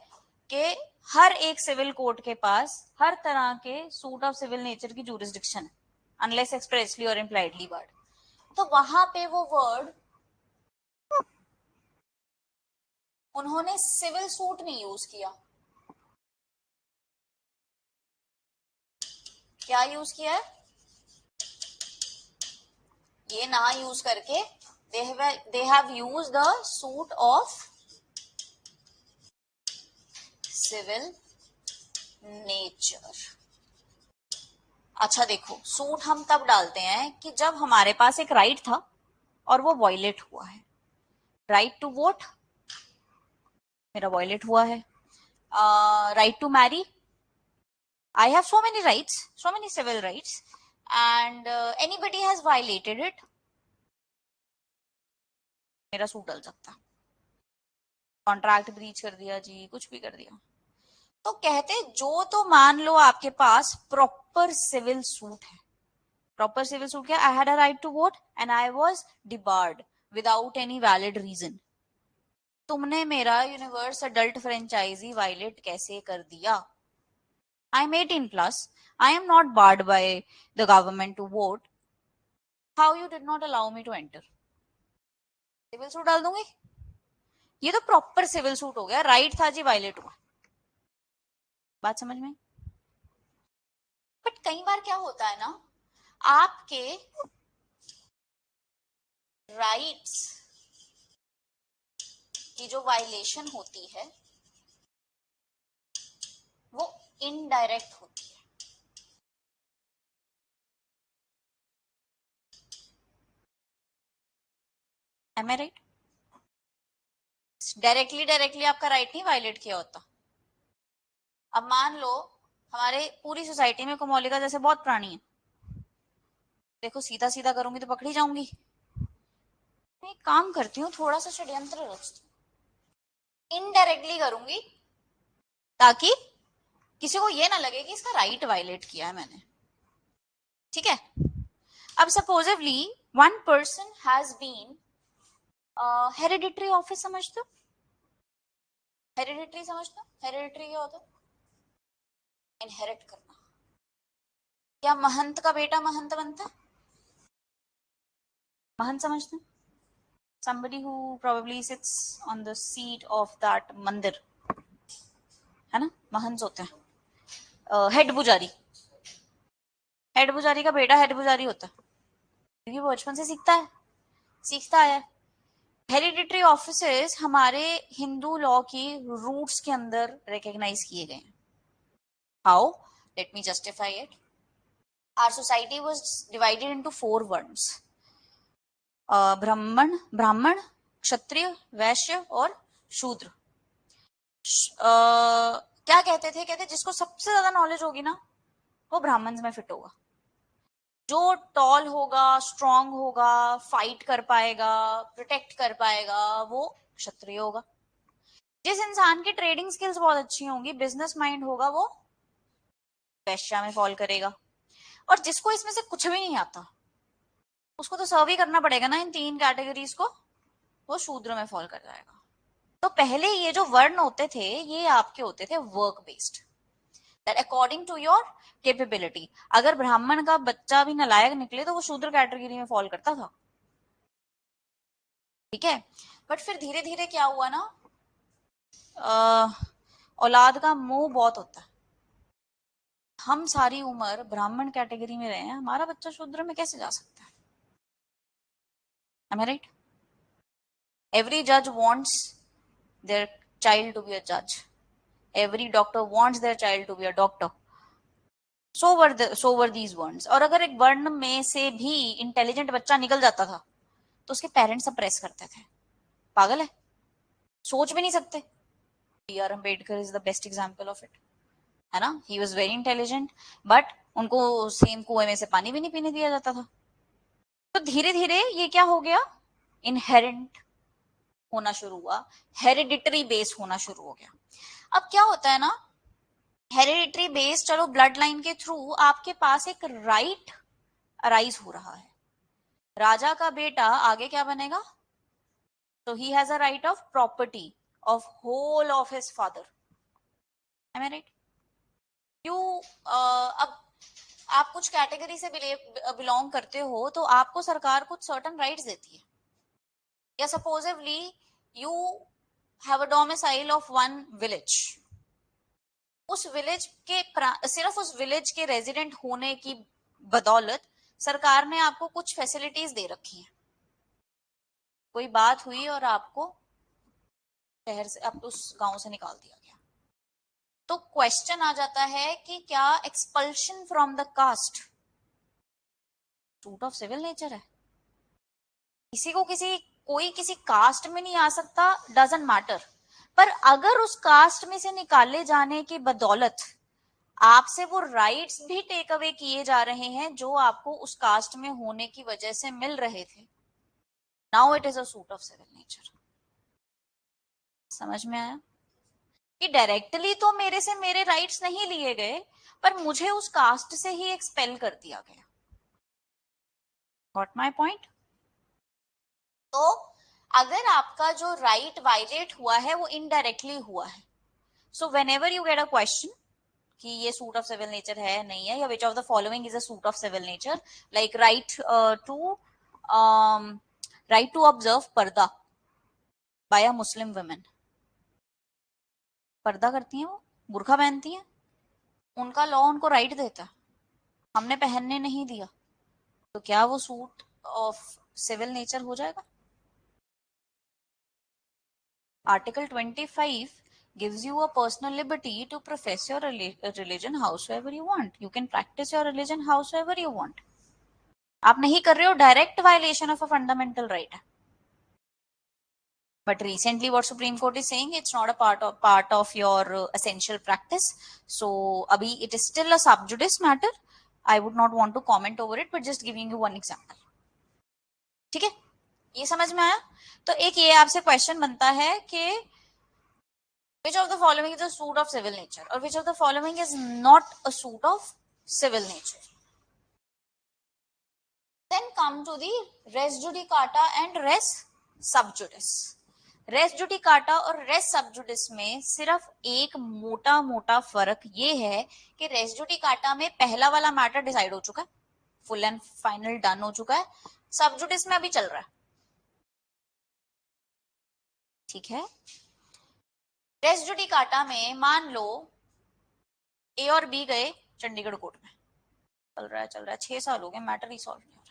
कि हर एक सिविल कोर्ट के पास हर तरह के सूट ऑफ सिविल नेचर की जूरिसडिक्शन है, अनलेस एक्सप्रेसली और इम्प्लाइडली वर्ड. तो वहां पे वो वर्ड उन्होंने सिविल सूट नहीं यूज किया. क्या यूज किया है? ये ना यूज करके they have used the suit of civil nature. अच्छा देखो, सूट हम तब डालते हैं कि जब हमारे पास एक राइट था और वो वॉयलेट हुआ है. राइट टू वोट मेरा वॉयलेट हुआ है. Right to marry, I have so many rights, so many civil rights, and anybody has violated it, मेरा सूट डल सकता. कॉन्ट्रैक्ट ब्रीच कर दिया जी, कुछ भी कर दिया. तो कहते जो तो मान लो आपके पास प्रॉपर सिविल सूट है, प्रॉपर सिविल सूट क्या, I had a right to vote and I was debarred without any valid reason, तुमने मेरा यूनिवर्स अडल्ट फ्रेंचाइजी वायलेट कैसे कर दिया? I am 18 plus, I am not barred by the government to vote, how you did not allow me to enter? Civil suit डाल दूंगी। ये तो proper civil suit हो गया, राइट था जी, वायलेट हुआ। बात समझ में? बट कई बार क्या होता है ना, आपके राइट्स की जो वायलेशन होती है वो इनडायरेक्ट होती है। M I right? Directly directly आपका राइट नहीं वायलेट किया होता। अब मान लो हमारे पूरी सोसाइटी में कोमोलिका जैसे बहुत प्राणी है, देखो सीधा सीधा करूंगी तो पकड़ी जाऊंगी, मैं एक काम करती हूँ, थोड़ा सा षड्यंत्र रचती हूँ, इनडायरेक्टली करूंगी ताकि किसी को ये ना लगे कि इसका राइट वायलेट किया है मैंने। ठीक है, अब supposedly one person has been hereditary office, समझते हो? हेरिडिटरी समझते हो? हेरिडिटरी क्या होता है? इनहेरिट करना। क्या महंत का बेटा महंत बनता है? महंत समझते हैं? somebody who probably sits on the seat of that मंदिर, है ना, महंत होते हैं। हेड पुजारी, हेड पुजारी का बेटा हेड पुजारी होता है, क्योंकि वो बचपन से सीखता है, सीखता आया है। हेरिडिटरी ऑफिसेस हमारे हिंदू लॉ की रूट्स के अंदर रिकॉग्नाइज किए गए हैं। How? Let me justify it. Our society was divided into 4 words, Brahmin, Brahmin, क्षत्रिय, वैश्य और शूद्र। क्या कहते थे, कहते जिसको सबसे ज्यादा नॉलेज होगी ना वो ब्राह्मण में फिट होगा, जो टॉल होगा, स्ट्रांग होगा, फाइट कर पाएगा, प्रोटेक्ट कर पाएगा, वो क्षत्रिय होगा। जिस इंसान की ट्रेडिंग स्किल्स बहुत अच्छी होंगी, बिजनेस माइंड होगा, वो वैश्या में फॉल करेगा। और जिसको इसमें से कुछ भी नहीं आता उसको तो सर्व ही करना पड़ेगा ना इन 3 कैटेगरीज को, वो शूद्र में फॉल कर जाएगा। तो पहले ये जो वर्ण होते थे ये आपके होते थे work based, that according to your capability. अगर ब्राह्मण का बच्चा भी नालायक निकले तो वो शूद्र कैटेगरी में फॉल करता था। ठीक है, बट फिर धीरे धीरे क्या हुआ ना, औलाद का मोह बहुत होता है। हम सारी उम्र ब्राह्मण कैटेगरी में रहे हैं, हमारा बच्चा शूद्र में कैसे जा सकता है? Am I right? Every judge wants their child to be a judge. Every doctor wants their child to be a doctor. So were these words. और अगर एक वर्ण में से भी इंटेलिजेंट बच्चा निकल जाता था तो उसके पेरेंट्स सप्रेस करते थे, पागल है, सोच भी नहीं सकते। B R Ambedkar is the best example of it, है ना। He was very intelligent but उनको सेम कुएं में से पानी भी नहीं पीने दिया जाता था। तो धीरे धीरे ये क्या हो गया, इनहेरेंट होना शुरू हुआ, हेरिडिटरी बेस होना शुरू हो गया। अब क्या होता है ना, हेरिडिटरी बेस, चलो ब्लड लाइन के थ्रू आपके पास एक राइट अराइज हो रहा है। राजा का बेटा आगे क्या बनेगा, तो he has a right of property of whole of his father. Am I right? You अब आप कुछ कैटेगरी से बिलोंग करते हो तो आपको सरकार कुछ सर्टन राइट्स देती है। या supposedly you have a domicile of one village, उस विलेज के सिर्फ उस विलेज के रेजिडेंट होने की बदौलत सरकार ने आपको कुछ फैसिलिटीज दे रखी हैं। कोई बात हुई और आपको शहर से, आप उस गांव से निकाल दिया गया, तो क्वेश्चन आ जाता है कि क्या expulsion from the caste suit of civil nature है? किसी को कोई किसी कास्ट में नहीं आ सकता, डजंट मैटर, पर अगर उस कास्ट में से निकाले जाने की बदौलत आपसे वो राइट्स भी टेक अवे किए जा रहे हैं जो आपको उस कास्ट में होने की वजह से मिल रहे थे, now it is a suit of civil nature. समझ में आया? कि डायरेक्टली तो मेरे से मेरे राइट्स नहीं लिए गए, पर मुझे उस कास्ट से ही एक्सपेल कर दिया गया। Got my point? तो अगर आपका जो राइट वायलेट हुआ है वो इनडायरेक्टली हुआ है, so when ever you get a question कि ये सूट ऑफ सिविल नेचर है नहीं है, या which of the following is a suit of civil nature, like right to observe purdah by a Muslim women. पर्दा करती हैं, वो बुर्का पहनती हैं, उनका लॉ उनको राइट देता है, हमने पहनने नहीं दिया, तो क्या वो सूट ऑफ सिविल नेचर हो जाएगा? Article 25 gives you a personal liberty to profess your religion howsoever you want. You can practice your religion howsoever you want. आप नहीं कर रहे हो, direct violation of a fundamental right है। But recently what Supreme Court is saying, it's not a part of your essential practice. So abhi it is still a sub judice matter. I would not want to comment over it, but just giving you one example. ठीक है, ये समझ में आया? तो एक ये आपसे क्वेश्चन बनता है कि which of the following is a suit of civil nature or which of the following is not a suit of civil nature. Then come to the res judicata and res sub judice. Res judicata और res sub judice में सिर्फ एक मोटा मोटा फर्क ये है कि रेस जुडिकाटा में पहला वाला मैटर डिसाइड हो चुका है, फुल एंड फाइनल डन हो चुका है, सब जुडिस में अभी चल रहा है। ठीक है, रेस जुडिकाटा में मान लो ए और बी गए चंडीगढ़ कोर्ट में, चल रहा है 6 साल हो गए, मैटर रिसॉल्व नहीं हो रहा।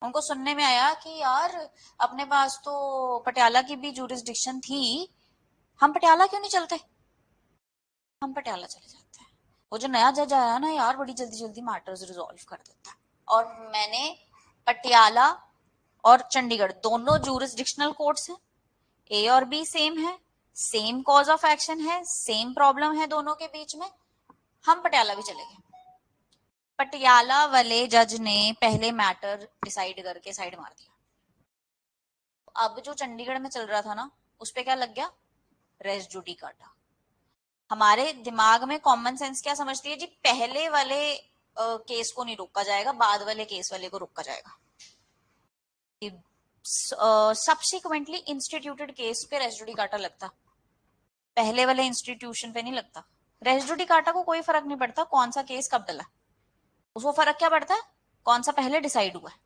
उनको सुनने में आया कि यार अपने पास तो पटियाला की भी जुरिस्डिक्शन थी, हम पटियाला क्यों नहीं चलते, हम पटियाला चले जाते हैं। वो जो नया जज आया ना यार, बड़ी जल्दी जल्दी मैटर्स रिजॉल्व कर देता है। और मैंने पटियाला और चंडीगढ़ दोनों जुरिस्डिक्शनल कोर्ट्स हैं, ए और बी सेम है, सेम कॉज ऑफ एक्शन है, सेम प्रॉब्लम है दोनों के बीच में, हम पटियाला भी चले गए। पटियाला वाले जज ने पहले मैटर डिसाइड करके साइड मार दिया। अब जो चंडीगढ़ में चल रहा था ना, उस पे क्या लग गया, रेस जुडिकाटा। हमारे दिमाग में कॉमन सेंस क्या समझती है जी, पहले वाले केस को नहीं रोका जाएगा, बाद वाले केस वाले को रोका जाएगा। सब्सिक्वेंटली इंस्टीट्यूटेड केस पे रेस जुडिकाटा लगता, पहले वाले इंस्टीट्यूशन पे नहीं लगता। रेस जुडिकाटा को कोई फर्क नहीं पड़ता कौन सा केस कब डला, उसको फर्क क्या पड़ता है, कौन सा पहले डिसाइड हुआ है।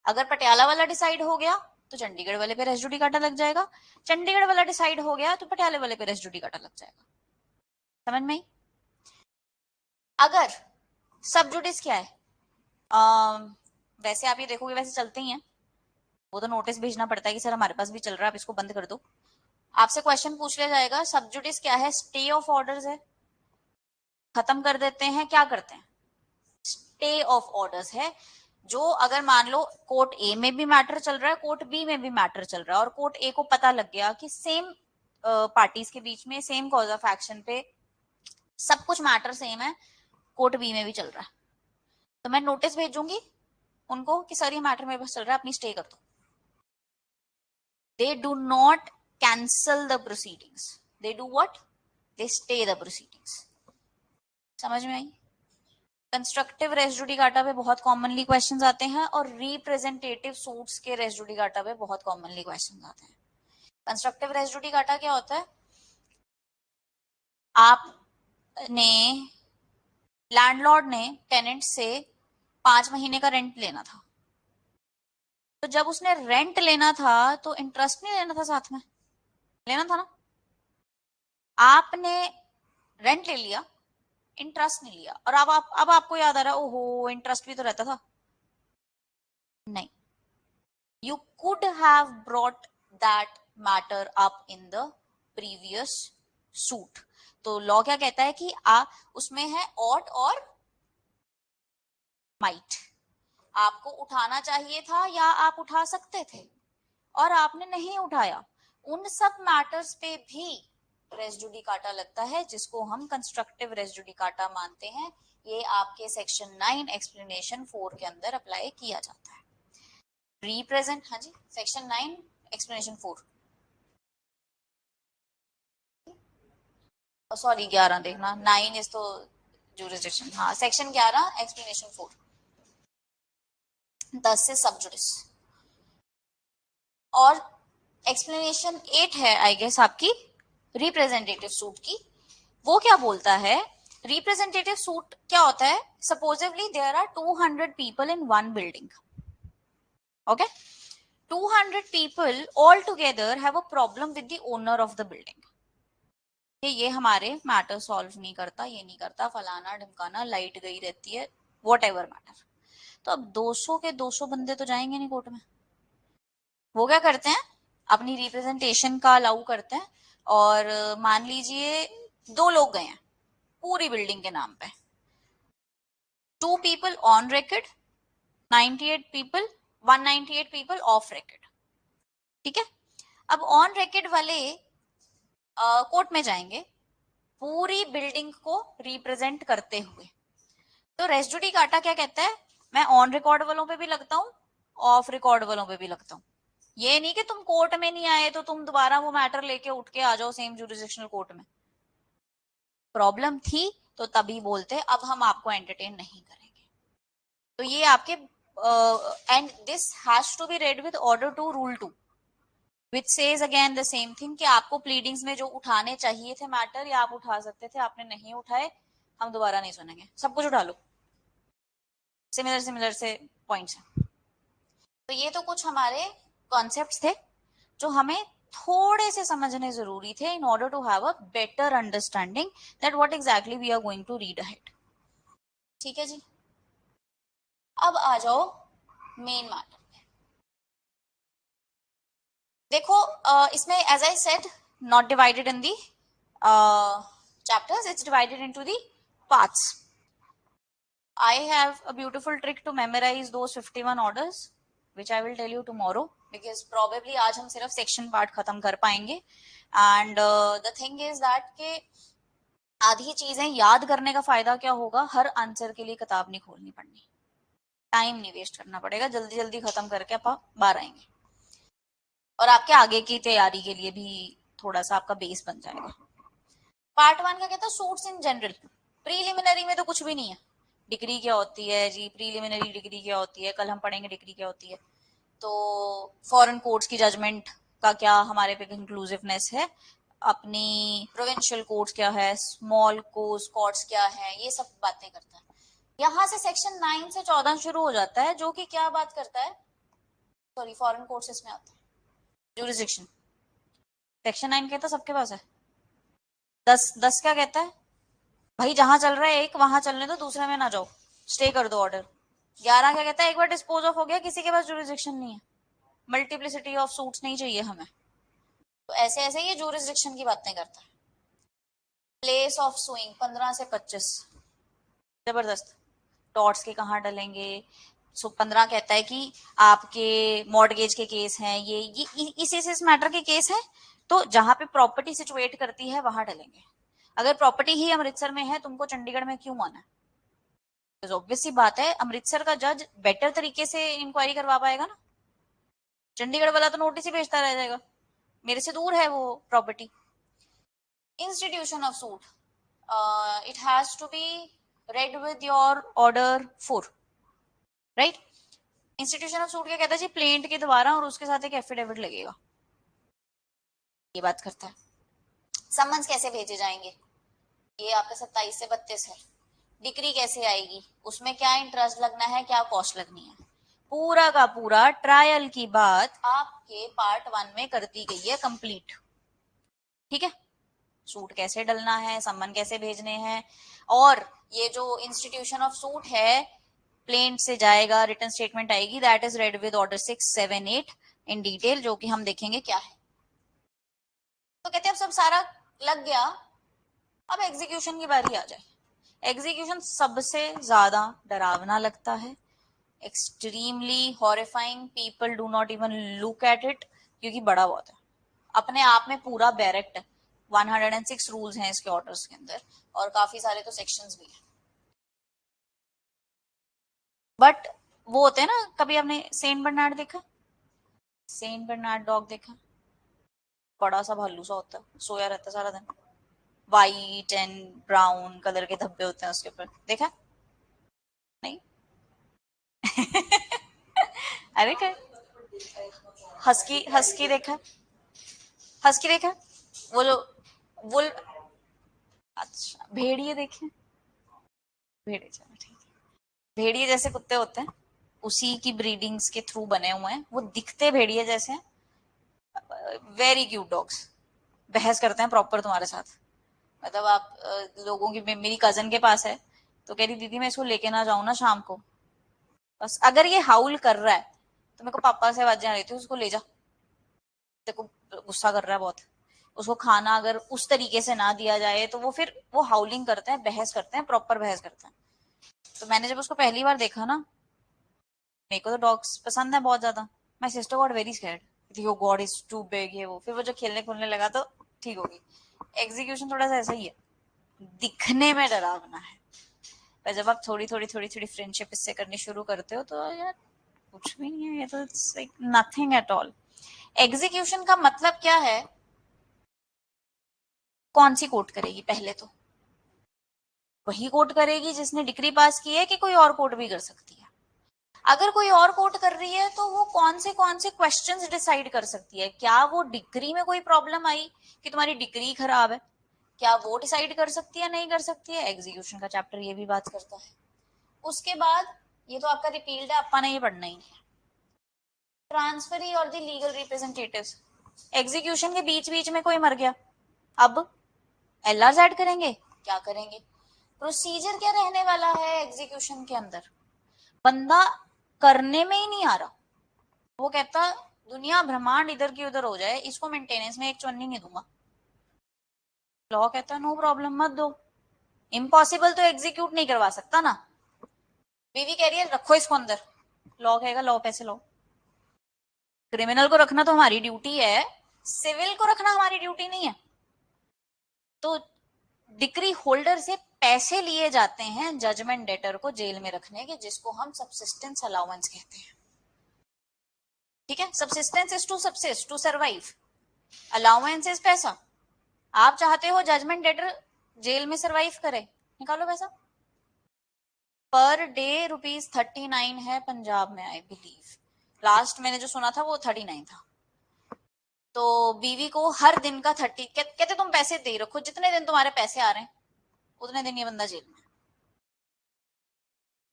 अगर पटियाला वाला डिसाइड हो गया तो चंडीगढ़ वाले पे रेस जुडिकाटा लग जाएगा, चंडीगढ़ वाला डिसाइड हो गया तो पटियाला वाले पे रेस जुडिकाटा लग जाएगा। समझ में? अगर सब जुडिस क्या है, वैसे आप ये देखोगे वैसे चलते ही हैं, वो तो नोटिस भेजना पड़ता है कि सर हमारे पास भी चल रहा है, आप इसको बंद कर दो। आपसे क्वेश्चन पूछ लिया जाएगा, सब जुडिस क्या है, स्टे ऑफ ऑर्डर्स है, खत्म कर देते हैं, क्या करते हैं, स्टे ऑफ ऑर्डर्स है। जो अगर मान लो कोर्ट ए में भी मैटर चल रहा है, कोर्ट बी में भी मैटर चल रहा है, और कोर्ट ए को पता लग गया कि सेम पार्टीज के बीच में सेम कॉज ऑफ एक्शन पे सब कुछ मैटर सेम है, कोर्ट बी में भी चल रहा है, तो मैं नोटिस भेजूंगी उनको कि सर ये मैटर मेरे पास चल रहा है, अपनी स्टे कर दो। They do not cancel the proceedings, they do what, they stay the proceedings. समझ में आई? कंस्ट्रक्टिव रेस जुडिकाटा पे बहुत कॉमनली क्वेश्चंस आते हैं, और रिप्रेजेंटेटिव सूट्स के रेस जुडिकाटा पे बहुत कॉमनली क्वेश्चंस आते हैं। कंस्ट्रक्टिव रेस जुडिकाटा क्या होता है, आपने लैंडलॉर्ड ने टेनेंट से 5 महीने का रेंट लेना था, तो जब उसने रेंट लेना था तो इंटरेस्ट नहीं लेना था, साथ में लेना था ना। आपने रेंट ले लिया, इंटरेस्ट नहीं लिया, और अब आपको याद आ रहा है ओहो इंटरेस्ट भी तो रहता था। नहीं, you could have brought that matter up in the previous suit। तो लॉ क्या कहता है कि उसमें है ought और might, आपको उठाना चाहिए था या आप उठा सकते थे, और आपने नहीं उठाया। उन सब मैटर्स पे भी रेस जुडिकाटा लगता है, जिसको हम कंस्ट्रक्टिव रेस जुडिकाटा मानते हैं। ये आपके सेक्शन 9 एक्सप्लेनेशन 4 के अंदर अप्लाई किया जाता है। रिप्रेजेंट, हाँ जी, सेक्शन 9 एक्सप्लेनेशन 4। सॉरी 11 देखना, 9 इज तो जुरिस्डिक्शन। हाँ, सेक्शन 11 एक्सप्लेनेशन 4, 10 से सब जुडिस। और एक्सप्लेनेशन 8 है आई गेस आपकी रिप्रेजेंटेटिव सूट की। वो क्या बोलता है, रिप्रेजेंटेटिव सूट क्या होता है, supposedly there are 200 people in one building, okay, 200 people all together have a problem with the owner of the building, कि ये हमारे मैटर सॉल्व नहीं करता, ये नहीं करता, फलाना ढमकाना, लाइट गई रहती है, वॉट एवर मैटर। तो अब 200 के 200 बंदे तो जाएंगे नहीं कोर्ट में। वो क्या करते हैं, अपनी रिप्रेजेंटेशन का अलाउ करते हैं, और मान लीजिए 2 लोग गए हैं पूरी बिल्डिंग के नाम पे, 2 people on record, 98 people, 198 people of record, ठीक है। अब ऑन record वाले कोर्ट में जाएंगे पूरी बिल्डिंग को रिप्रेजेंट करते हुए। तो रेस जुडिकाटा क्या कहता है, मैं ऑन रिकॉर्ड वालों पे भी लगता हूँ, ऑफ रिकॉर्ड वालों पे भी लगता हूँ। ये नहीं कि तुम कोर्ट में नहीं आए तो तुम दोबारा वो मैटर लेके उठ के आ जाओ सेम जुरिसडिक्शनल कोर्ट में। प्रॉब्लम थी तो तभी बोलते अब हम आपको एंटरटेन नहीं करेंगे। तो ये आपके and this has to be read with order two rule 2 which says again the same thing कि आपको प्लीडिंग्स में जो उठाने चाहिए थे मैटर या आप उठा सकते थे, आपने नहीं उठाए, हम दोबारा नहीं सुनेंगे, सब कुछ उठा लो। सिमिलर सिमिलर से पॉइंट्स हैं। तो ये तो कुछ हमारे कॉन्सेप्ट्स थे जो हमें थोड़े से समझने जरूरी थे in order to have a better understanding that what exactly we are going to read ahead. ठीक है जी, अब आ जाओ मेन मैटर। देखो इसमें as I said not divided in the chapters, it's divided into the parts. I have a beautiful trick to memorize those 51 orders which I will tell you tomorrow because probably आज हम सिर्फ section part खत्म कर पाएंगे। And the thing is that के आधी चीजें याद करने का फायदा क्या होगा, हर आंसर के लिए किताब नहीं खोलनी पड़नी, टाइम नहीं वेस्ट करना पड़ेगा, जल्दी जल्दी खत्म करके आप बाहर आएंगे और आपके आगे की तैयारी के लिए भी थोड़ा सा आपका बेस बन जाएगा। पार्ट 1 का कहता है सूट्स इन जनरल। प्रीलिमिनरी में तो कुछ भी नहीं है, डिग्री क्या होती है जी, प्रीलिमिनरी डिग्री क्या होती है, कल हम पढ़ेंगे डिग्री क्या होती है। तो फॉरेन कोर्ट्स की जजमेंट का क्या हमारे पे इंक्लूसिवनेस है, अपनी प्रोविंशियल कोर्ट्स क्या है, स्मॉल कोर्ट्स क्या है, ये सब बातें करता है। यहाँ से सेक्शन 9 से 14 शुरू हो जाता है जो कि क्या बात करता है, सॉरी फॉरेन कोर्ट्स इसमें आता है, जुरिस्डिक्शन। सेक्शन 9 कहता है सबके पास है। 10 क्या कहता है, भाई जहां चल रहा है एक वहां चलने दो, दूसरे में ना जाओ, स्टे कर दो ऑर्डर। 11 क्या कहता है, एक बार डिस्पोज ऑफ हो गया किसी के पास जुरिस्डिक्शन नहीं है, मल्टीप्लिसिटी ऑफ सूट्स नहीं चाहिए हमें। तो ऐसे ऐसे ये जुरिस्डिक्शन की बातें करता है। प्लेस ऑफ सुइंग 15 से 25, जबरदस्त। टॉर्ट्स के कहाँ डलेंगे, सो 15 कहता है कि आपके मॉर्टगेज के केस हैं, ये इस मैटर के केस हैं, तो जहां पे प्रॉपर्टी सिचुएट करती है वहां डलेंगे। अगर प्रॉपर्टी ही अमृतसर में है, तुमको चंडीगढ़ में क्यों आना है? ऑब्वियस सी बात है, अमृतसर का जज बेटर तरीके से इंक्वायरी करवा पाएगा ना, चंडीगढ़ वाला तो नोटिस ही भेजता रह जाएगा, मेरे से दूर है वो property. Institution of suit, it has to be read with your order 4, right. Institution of suit क्या कहता है जी, प्लेंट के द्वारा और उसके साथ एक एफिडेविट लगेगा, ये बात करता है। समन्स कैसे भेजे जाएंगे, ये आपका 27 से 32 है। डिग्री कैसे आएगी, उसमें क्या इंटरेस्ट लगना है, क्या कॉस्ट लगनी है, पूरा का पूरा ट्रायल की बात आपके पार्ट 1 में कर दी गई है कंप्लीट। ठीक है, सूट कैसे डलना है, सम्मन कैसे भेजने हैं, और ये जो इंस्टीट्यूशन ऑफ सूट है, प्लेंट से जाएगा, रिटन स्टेटमेंट आएगी, that is red with order 6, 7, 8 in detail, जो कि हम देखेंगे क्या है। तो कहते हैं अब सब सारा लग गया, अब एग्जीक्यूशन की बारी आ जाए। एग्जीक्यूशन सबसे ज्यादा डरावना लगता है, extremely horrifying, people do not even look at it, क्योंकि बड़ा बहुत है, अपने आप में पूरा बैरेक्ट है। 106 रूल्स हैं इसके ऑर्डर्स के अंदर, और काफी सारे तो सेक्शंस भी हैं। बट वो होते हैं ना, कभी आपने सेंट बर्नार्ड देखा, सेंट बर्नार्ड डॉग देखा, बड़ा सा भालू सा होता है, सोया रहता है सारा दिन, वाइट एंड ब्राउन कलर के धब्बे होते हैं उसके ऊपर, देखा नहीं? अरे क्या, हस्की हस्की देखा, हस्की देखा, वो लो, वो, अच्छा भेड़िए देखे, भेड़िए, चलो ठीक है, भेड़िए जैसे कुत्ते होते हैं उसी की ब्रीडिंग्स के थ्रू बने हुए हैं, वो दिखते भेड़िए जैसे हैं, वेरी क्यूट डॉग्स, बहस करते हैं प्रॉपर तुम्हारे साथ। मतलब आप लोगों की, मेरी कजन के पास है, तो कह रही दीदी मैं इसको लेके ना जाऊं ना शाम को, बस अगर ये हाउल कर रहा है तो मेरे को पापा से आवाज आ रही थी उसको ले जा, तेरे को गुस्सा कर रहा है बहुत, उसको खाना अगर उस तरीके से ना दिया जाए तो वो फिर वो हाउलिंग करते हैं, बहस करते हैं, प्रॉपर बहस करते हैं। तो मैंने जब उसको पहली बार देखा ना, मेरे को तो डॉग्स पसंद है बहुत ज्यादा, my sister got very scared, यो गॉड इज टू बिग, ये वो, फिर वो जो खेलने खुलने लगा तो ठीक होगी। एग्जीक्यूशन थोड़ा सा ऐसा ही है, दिखने में डरावना है, पर जब आप थोड़ी थोड़ी थोड़ी थोड़ी फ्रेंडशिप इससे करनी शुरू करते हो तो यार कुछ भी नहीं है, ये तो it's like nothing at all. Execution का मतलब क्या है, कौन सी कोर्ट करेगी पहले तो, वही कोर्ट करेगी जिसने डिग्री पास की है, कि कोई और कोर्ट भी कर सकती है? अगर कोई और कोर्ट कर रही है तो वो कौन से क्वेश्चंस डिसाइड कर सकती है? क्या वो डिग्री में कोई प्रॉब्लम आई कि तुम्हारी डिग्री खराब है, क्या वो डिसाइड कर सकती है? नहीं कर सकती है। एग्जीक्यूशन का चैप्टर ये भी बात करता है। उसके बाद ये तो आपका रिपील्ड है, अपना ने ये पढ़ना ही नहीं है। ट्रांसफरी और द लीगल रिप्रेजेंटेटिव्स, एग्जीक्यूशन के बीच बीच में कोई मर गया, अब एलआर ऐड करेंगे, क्या करेंगे? प्रोसीजर क्या रहने वाला है एग्जीक्यूशन के अंदर? बंदा करने में ही नहीं आ रहा, वो कहता दुनिया ब्रह्मांड इधर की उधर हो जाए, इसको मेंटेनेंस में एक चुन्नी नहीं दूंगा। लॉ कहता नो प्रॉब्लम, मत दो, इम्पॉसिबल तो एग्जीक्यूट नहीं करवा सकता ना। बीवी कह रही है रखो इसको अंदर, लॉ कहेगा लॉ पैसे लो। क्रिमिनल को रखना तो हमारी ड्यूटी है, सिविल को रखना हमारी ड्यूटी नहीं है। तो डिग्री होल्डर से पैसे लिए जाते हैं जजमेंट डेटर को जेल में रखने के, जिसको हम सबसिस्टेंस अलाउंस कहते हैं। ठीक है, subsistence is to subsist, to survive, allowance is पैसा। आप चाहते हो जजमेंट डेटर जेल में सरवाइव करे, निकालो पैसा। पर डे ₹39 है पंजाब में, आई बिलीव, लास्ट मैंने जो सुना था वो 39 था। तो बीवी को हर दिन का 30, कहते तुम पैसे दे रखो, जितने दिन तुम्हारे पैसे आ रहे हैं उतने दिन ये बंदा जेल में।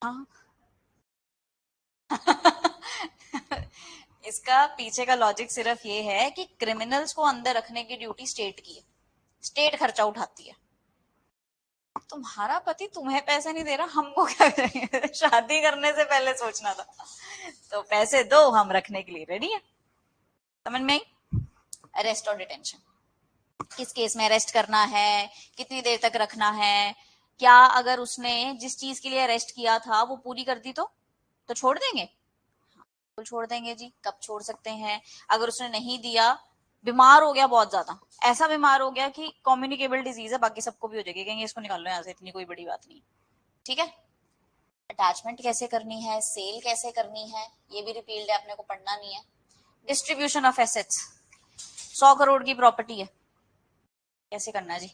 हाँ। इसका पीछे का लॉजिक सिर्फ ये है कि क्रिमिनल्स को अंदर रखने की ड्यूटी स्टेट की है, स्टेट खर्चा उठाती है। तुम्हारा पति तुम्हें पैसे नहीं दे रहा, हमको क्या करेंगे? शादी करने से पहले सोचना था। तो पैसे दो, हम रखने के लिए रेडी है। समझ में आई? अरेस्ट और डिटेंशन, किस केस में अरेस्ट करना है, कितनी देर तक रखना है, क्या अगर उसने जिस चीज के लिए अरेस्ट किया था वो पूरी कर दी तो छोड़ देंगे? छोड़ देंगे जी। कब छोड़ सकते हैं? अगर उसने नहीं दिया, बीमार हो गया बहुत ज्यादा, ऐसा बीमार हो गया कि कम्युनिकेबल डिजीज है, बाकी सबको भी हो जाएगी, कहेंगे इसको निकाल लो यहाँ से, इतनी कोई बड़ी बात नहीं। ठीक है। अटैचमेंट कैसे करनी है, सेल कैसे करनी है, ये भी रिपील्ड है, अपने को पढ़ना नहीं है। डिस्ट्रीब्यूशन ऑफ एसेट्स, 100 करोड़ की प्रॉपर्टी है, कैसे करना है जी?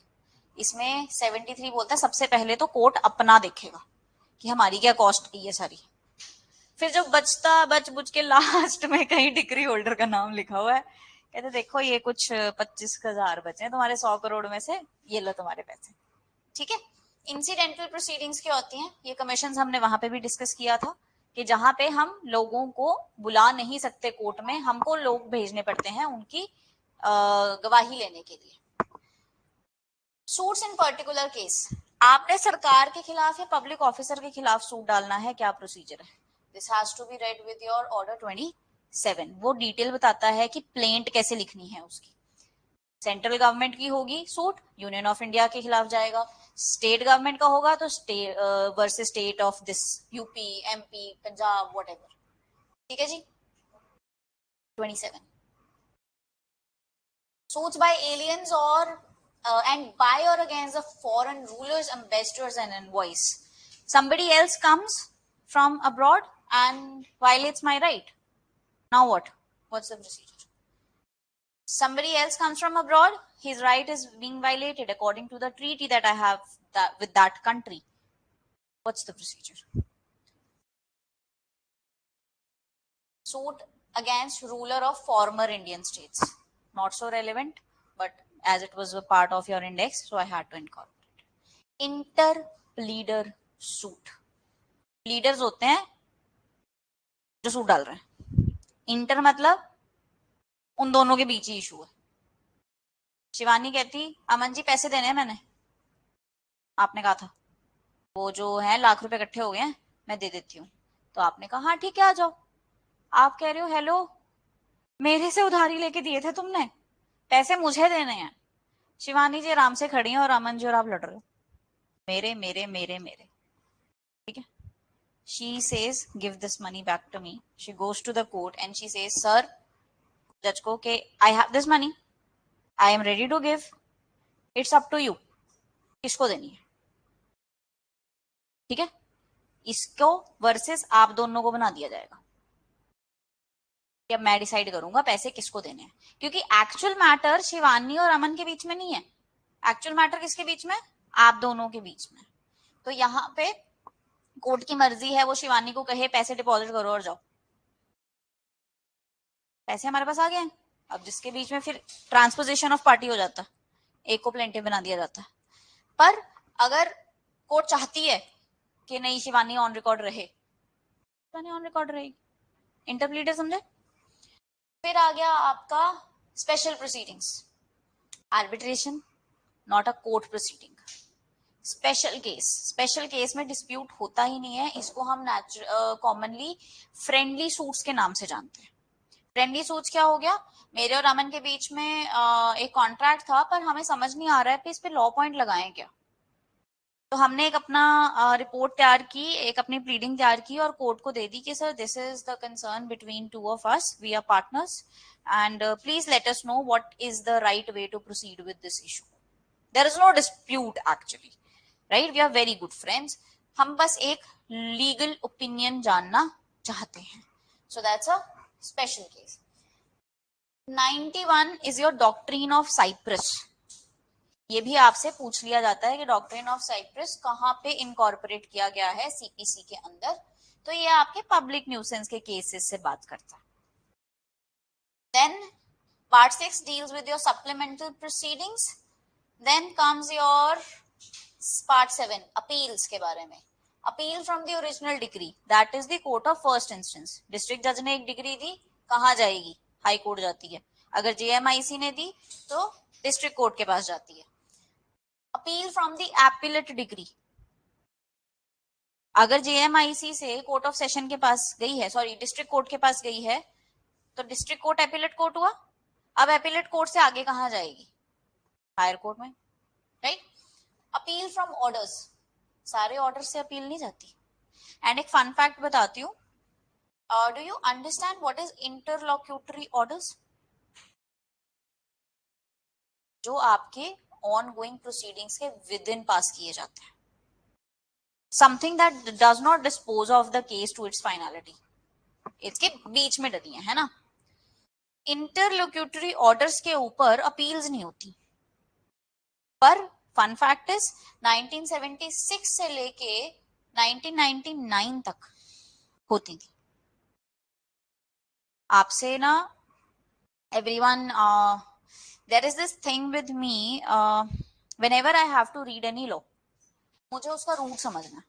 इसमें 73 बोलता है सबसे पहले तो कोर्ट अपना देखेगा कि हमारी क्या कॉस्ट की है सारी, फिर जो बचता बच बुच के लास्ट में कहीं डिग्री होल्डर का नाम लिखा हुआ है, कहते देखो ये कुछ 25,000 बचे हैं तुम्हारे 100 करोड़ में से, ये लो तुम्हारे पैसे। ठीक है। इंसिडेंटल प्रोसीडिंग्स क्या होती हैं? ये कमीशन हमने वहां पे भी डिस्कस किया था कि जहां पे हम लोगों को बुला नहीं सकते कोर्ट में, हमको लोग भेजने पड़ते हैं उनकी गवाही लेने के लिए। सूट्स इन पर्टिकुलर केस, आपने सरकार के खिलाफ या पब्लिक ऑफिसर के खिलाफ सूट डालना है, क्या प्रोसीजर है? This has to be read with your order 27। वो डिटेल बताता है कि प्लेंट कैसे लिखनी है उसकी। सेंट्रल गवर्नमेंट की होगी सूट, यूनियन ऑफ इंडिया के खिलाफ जाएगा। स्टेट गवर्नमेंट का होगा तो state versus state of this, UP, MP, Punjab, what ever. ठीक है जी। 27, suits by aliens or and by or against the foreign rulers, ambassadors, and envoys. Somebody else comes from abroad and violates my right. Now what? What's the procedure? Somebody else comes from abroad, his right is being violated according to the treaty that I have with that country. What's the procedure? Suit against ruler of former Indian states. Not so relevant, but as it was a part of your index, so I had to incorporate. Inter-pleader suit. Pleaders होते हैं जो suit डाल रहे हैं. Inter मतलब उन दोनों के बीच ही इशू है. शिवानी कहती अमन जी पैसे देने हैं मैंने. आपने कहा था वो जो है ₹1,00,000 इकट्ठे हो गए हैं, मैं दे देती हूँ. तो आपने कहा हाँ ठीक है आ जाओ. आप कह रहे हो हेलो मेरे से उधारी लेके दिए थे तुमने, पैसे मुझे देने हैं. शिवानी जी आराम से खड़ी हैं और अमन जी और आप लड़ रहे हो. मेरे मेरे मेरे मेरे. ठीक है. She says give this money back to me. She goes to the court and she says sir, जज को कि I have this money, I am ready to give, it's up to you. किसको देनी है. ठीक है. इसको वर्सेस आप दोनों को बना दिया जाएगा. अब मैं डिसाइड करूंगा पैसे किसको देने हैं, क्योंकि एक्चुअल मैटर शिवानी और अमन के बीच में नहीं है. एक्चुअल मैटर किसके बीच में? आप दोनों के बीच में. तो यहाँ पे कोर्ट की मर्जी है, वो शिवानी को कहे पैसे डिपॉजिट करो और जाओ. पैसे हमारे पास आ गए हैं. अब जिसके बीच में फिर ट्रांसपोजिशन ऑफ पार्टी हो जाता, एक को प्लेंटिव बना दिया जाता. पर अगर कोर्ट चाहती है कि नहीं शिवानी ऑन रिकॉर्ड रहे, शिवानी ऑन रिकॉर्ड रहेगी. इंटरप्लीटर समझे. फिर आ गया आपका special proceedings. Arbitration not a court proceeding. Special case. Special case में डिस्प्यूट होता ही नहीं है. इसको हम कॉमनली फ्रेंडली सूट्स के नाम से जानते हैं. फ्रेंडली सूट्स क्या हो गया? मेरे और अमन के बीच में एक कॉन्ट्रैक्ट था, पर हमें समझ नहीं आ रहा है कि इस पे लॉ पॉइंट लगाएं क्या. तो हमने एक अपना रिपोर्ट तैयार की, एक अपनी प्लीडिंग तैयार की और कोर्ट को दे दी कि sir this is the concern between two of us, we are partners and please let us know what is the right way to proceed with this issue. There is no dispute actually, right. We are very good friends. हम बस एक legal opinion जानना चाहते हैं. So that's a special case. 91 is your doctrine of cypres. ये भी आपसे पूछ लिया जाता है कि डॉक्ट्रिन ऑफ साइप्रस कहाँ पे इनकॉर्पोरेट किया गया है सीपीसी के अंदर. तो ये आपके पब्लिक न्यूसेंस के केसेस से बात करता है. Then part 6 deals with your supplemental proceedings. Then comes your part 7 appeals के बारे में. Appeal from the original decree, that is the court of first instance. District जज ने एक डिग्री दी, कहाँ जाएगी? हाई कोर्ट जाती है. अगर जेएमआईसी ने दी तो डिस्ट्रिक्ट कोर्ट के पास जाती है. Appeal from the appellate degree. अगर जेएमआईसी से कोर्ट ऑफ सेशन के पास गई है, सॉरी डिस्ट्रिक्ट कोर्ट के पास गई है, तो डिस्ट्रिक्ट कोर्ट एपिलेट कोर्ट हुआ. अब एपिलेट कोर्ट से आगे कहाँ जाएगी? हायर कोर्ट में, राइट. Appeal from orders. सारे ऑर्डर से अपील नहीं जाती. एंड एक फन फैक्ट बताती हूँ. Do you understand what is interlocutory orders? जो आपके ऑन गोइंग प्रोसीडिंग्स के विद इन पास किए जाते हैं. Something that does not dispose of the case to its finality. इसके बीच में डली है ना. इंटरलोक्यूटरी ऑर्डर्स के ऊपर अपील्स नहीं होती. पर फन फैक्ट इज 1976 से लेके 1999 तक होती थी. आपसे ना everyone, there is this thing with me, whenever I have to read any law, मुझे उसका रूट समझना है,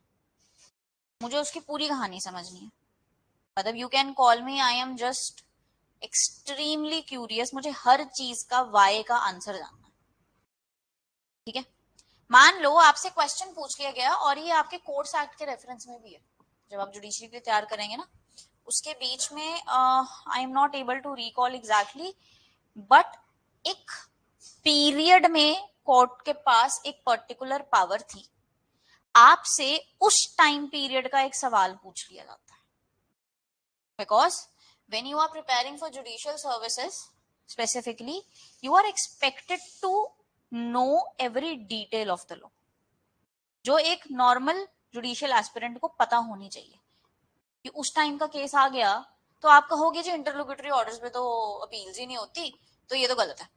मुझे उसकी पूरी कहानी समझनी है. मतलब you can call me, I am just extremely curious. मुझे हर चीज का वाई का आंसर जानना है. ठीक है. मान लो आपसे क्वेश्चन पूछ लिया गया और ये आपके कोर्ट्स एक्ट के रेफरेंस में भी है. जब आप जुडिशरी के लिए तैयार करेंगे ना, उसके बीच में I am not able to recall exactly, but एक पीरियड में कोर्ट के पास एक पर्टिकुलर पावर थी. आपसे उस टाइम पीरियड का एक सवाल पूछ लिया जाता है. Because when you are preparing for judicial services specifically, you are expected to know every detail of the law, जो एक नॉर्मल जुडिशियल एस्पिरेंट को पता होनी चाहिए. कि उस टाइम का केस आ गया तो आप कहोगे जो इंटरलोक्यूटरी ऑर्डर्स पे तो अपील्स ही नहीं होती, तो ये तो गलत है.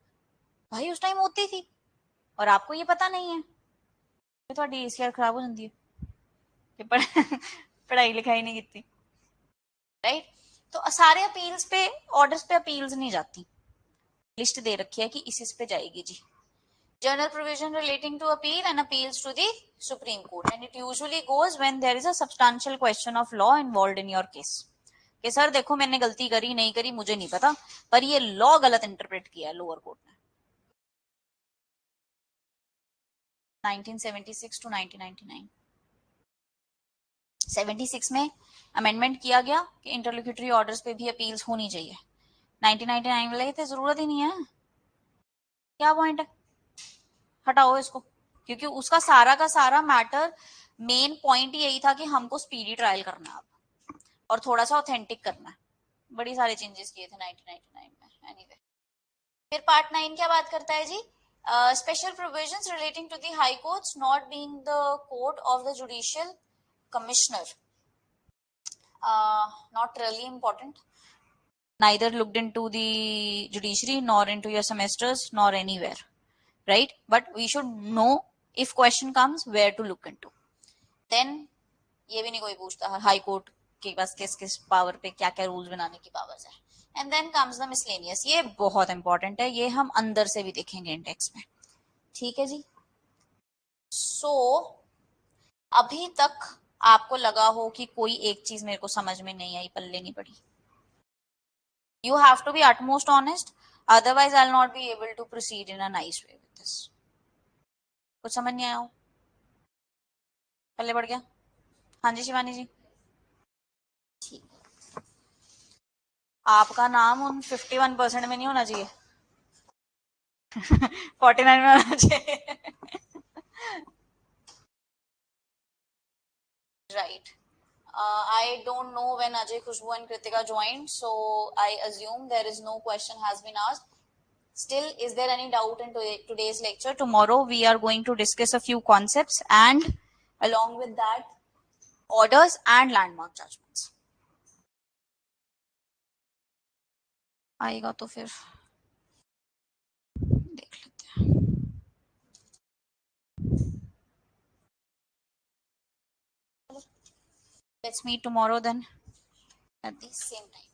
भाई उस टाइम होती थी और आपको ये पता नहीं है, तो थोड़ी ACR खराब हो जाती है कि पढ़ाई लिखाई नहीं की, राइट। तो सारे अपील्स पे, ऑर्डर्स पे अपील्स नहीं जाती, लिस्ट दे रखी है कि इस पे जाएगी जी। General provision relating to appeal and appeals to the Supreme Court, and it usually goes when there is a substantial question of law involved in your case. कि सर देखो मैंने गलती करी नहीं करी मुझे नहीं पता, पर ये लॉ गलत इंटरप्रेट किया है लोअर कोर्ट ने। 1976 टू 1999, 76 में अमेंडमेंट किया गया कि इंटरलोक्यूटरी ऑर्डर्स पे भी अपील्स होनी चाहिए। 1999 में लगे थे जरूरत ही नहीं है, क्या पॉइंट है, हटाओ इसको। क्योंकि उसका सारा का सारा मैटर, मेन पॉइंट यही था कि हमको स्पीडी ट्रायल करना है अब, और थोड़ा सा ऑथेंटिक करना है। बड़ी सारे चेंजेस किए थे 1999 में। एनीवे, फिर पार्ट 9 क्या बात करता है जी, special provisions relating to the high courts not being the court of the judicial commissioner, not really important, neither looked into the judiciary nor into your semesters nor anywhere, right? But we should know if question comes where to look into. Then ये भी नहीं कोई पूछता high court के पास किस किस power पे क्या क्या रूल्स बनाने की पावर्स है। And then comes the miscellaneous, ये बहुत इंपॉर्टेंट है, ये हम अंदर से भी देखेंगे इंडेक्स में, ठीक है जी। सो अभी तक आपको लगा हो कि कोई एक चीज मेरे को समझ में नहीं आई, पल्ले नहीं पड़ी, you have to be utmost honest, otherwise I'll not be able to proceed in a nice way with this. कुछ समझ नहीं आया हो, पल्ले पड़ गया? हाँ जी शिवानी जी, ठीक। आपका नाम उन 51% में नहीं होना चाहिए, 49 में होना चाहिए, right. I don't know when Ajay, Khushbu and Kritika joined, so I assume there is no question has been asked. Still, is there any doubt in today's lecture? Tomorrow we are going to discuss a few concepts and along with that orders and landmark judgments. आएगा तो फिर देख लेते हैं। Let's meet tomorrow then at the same time.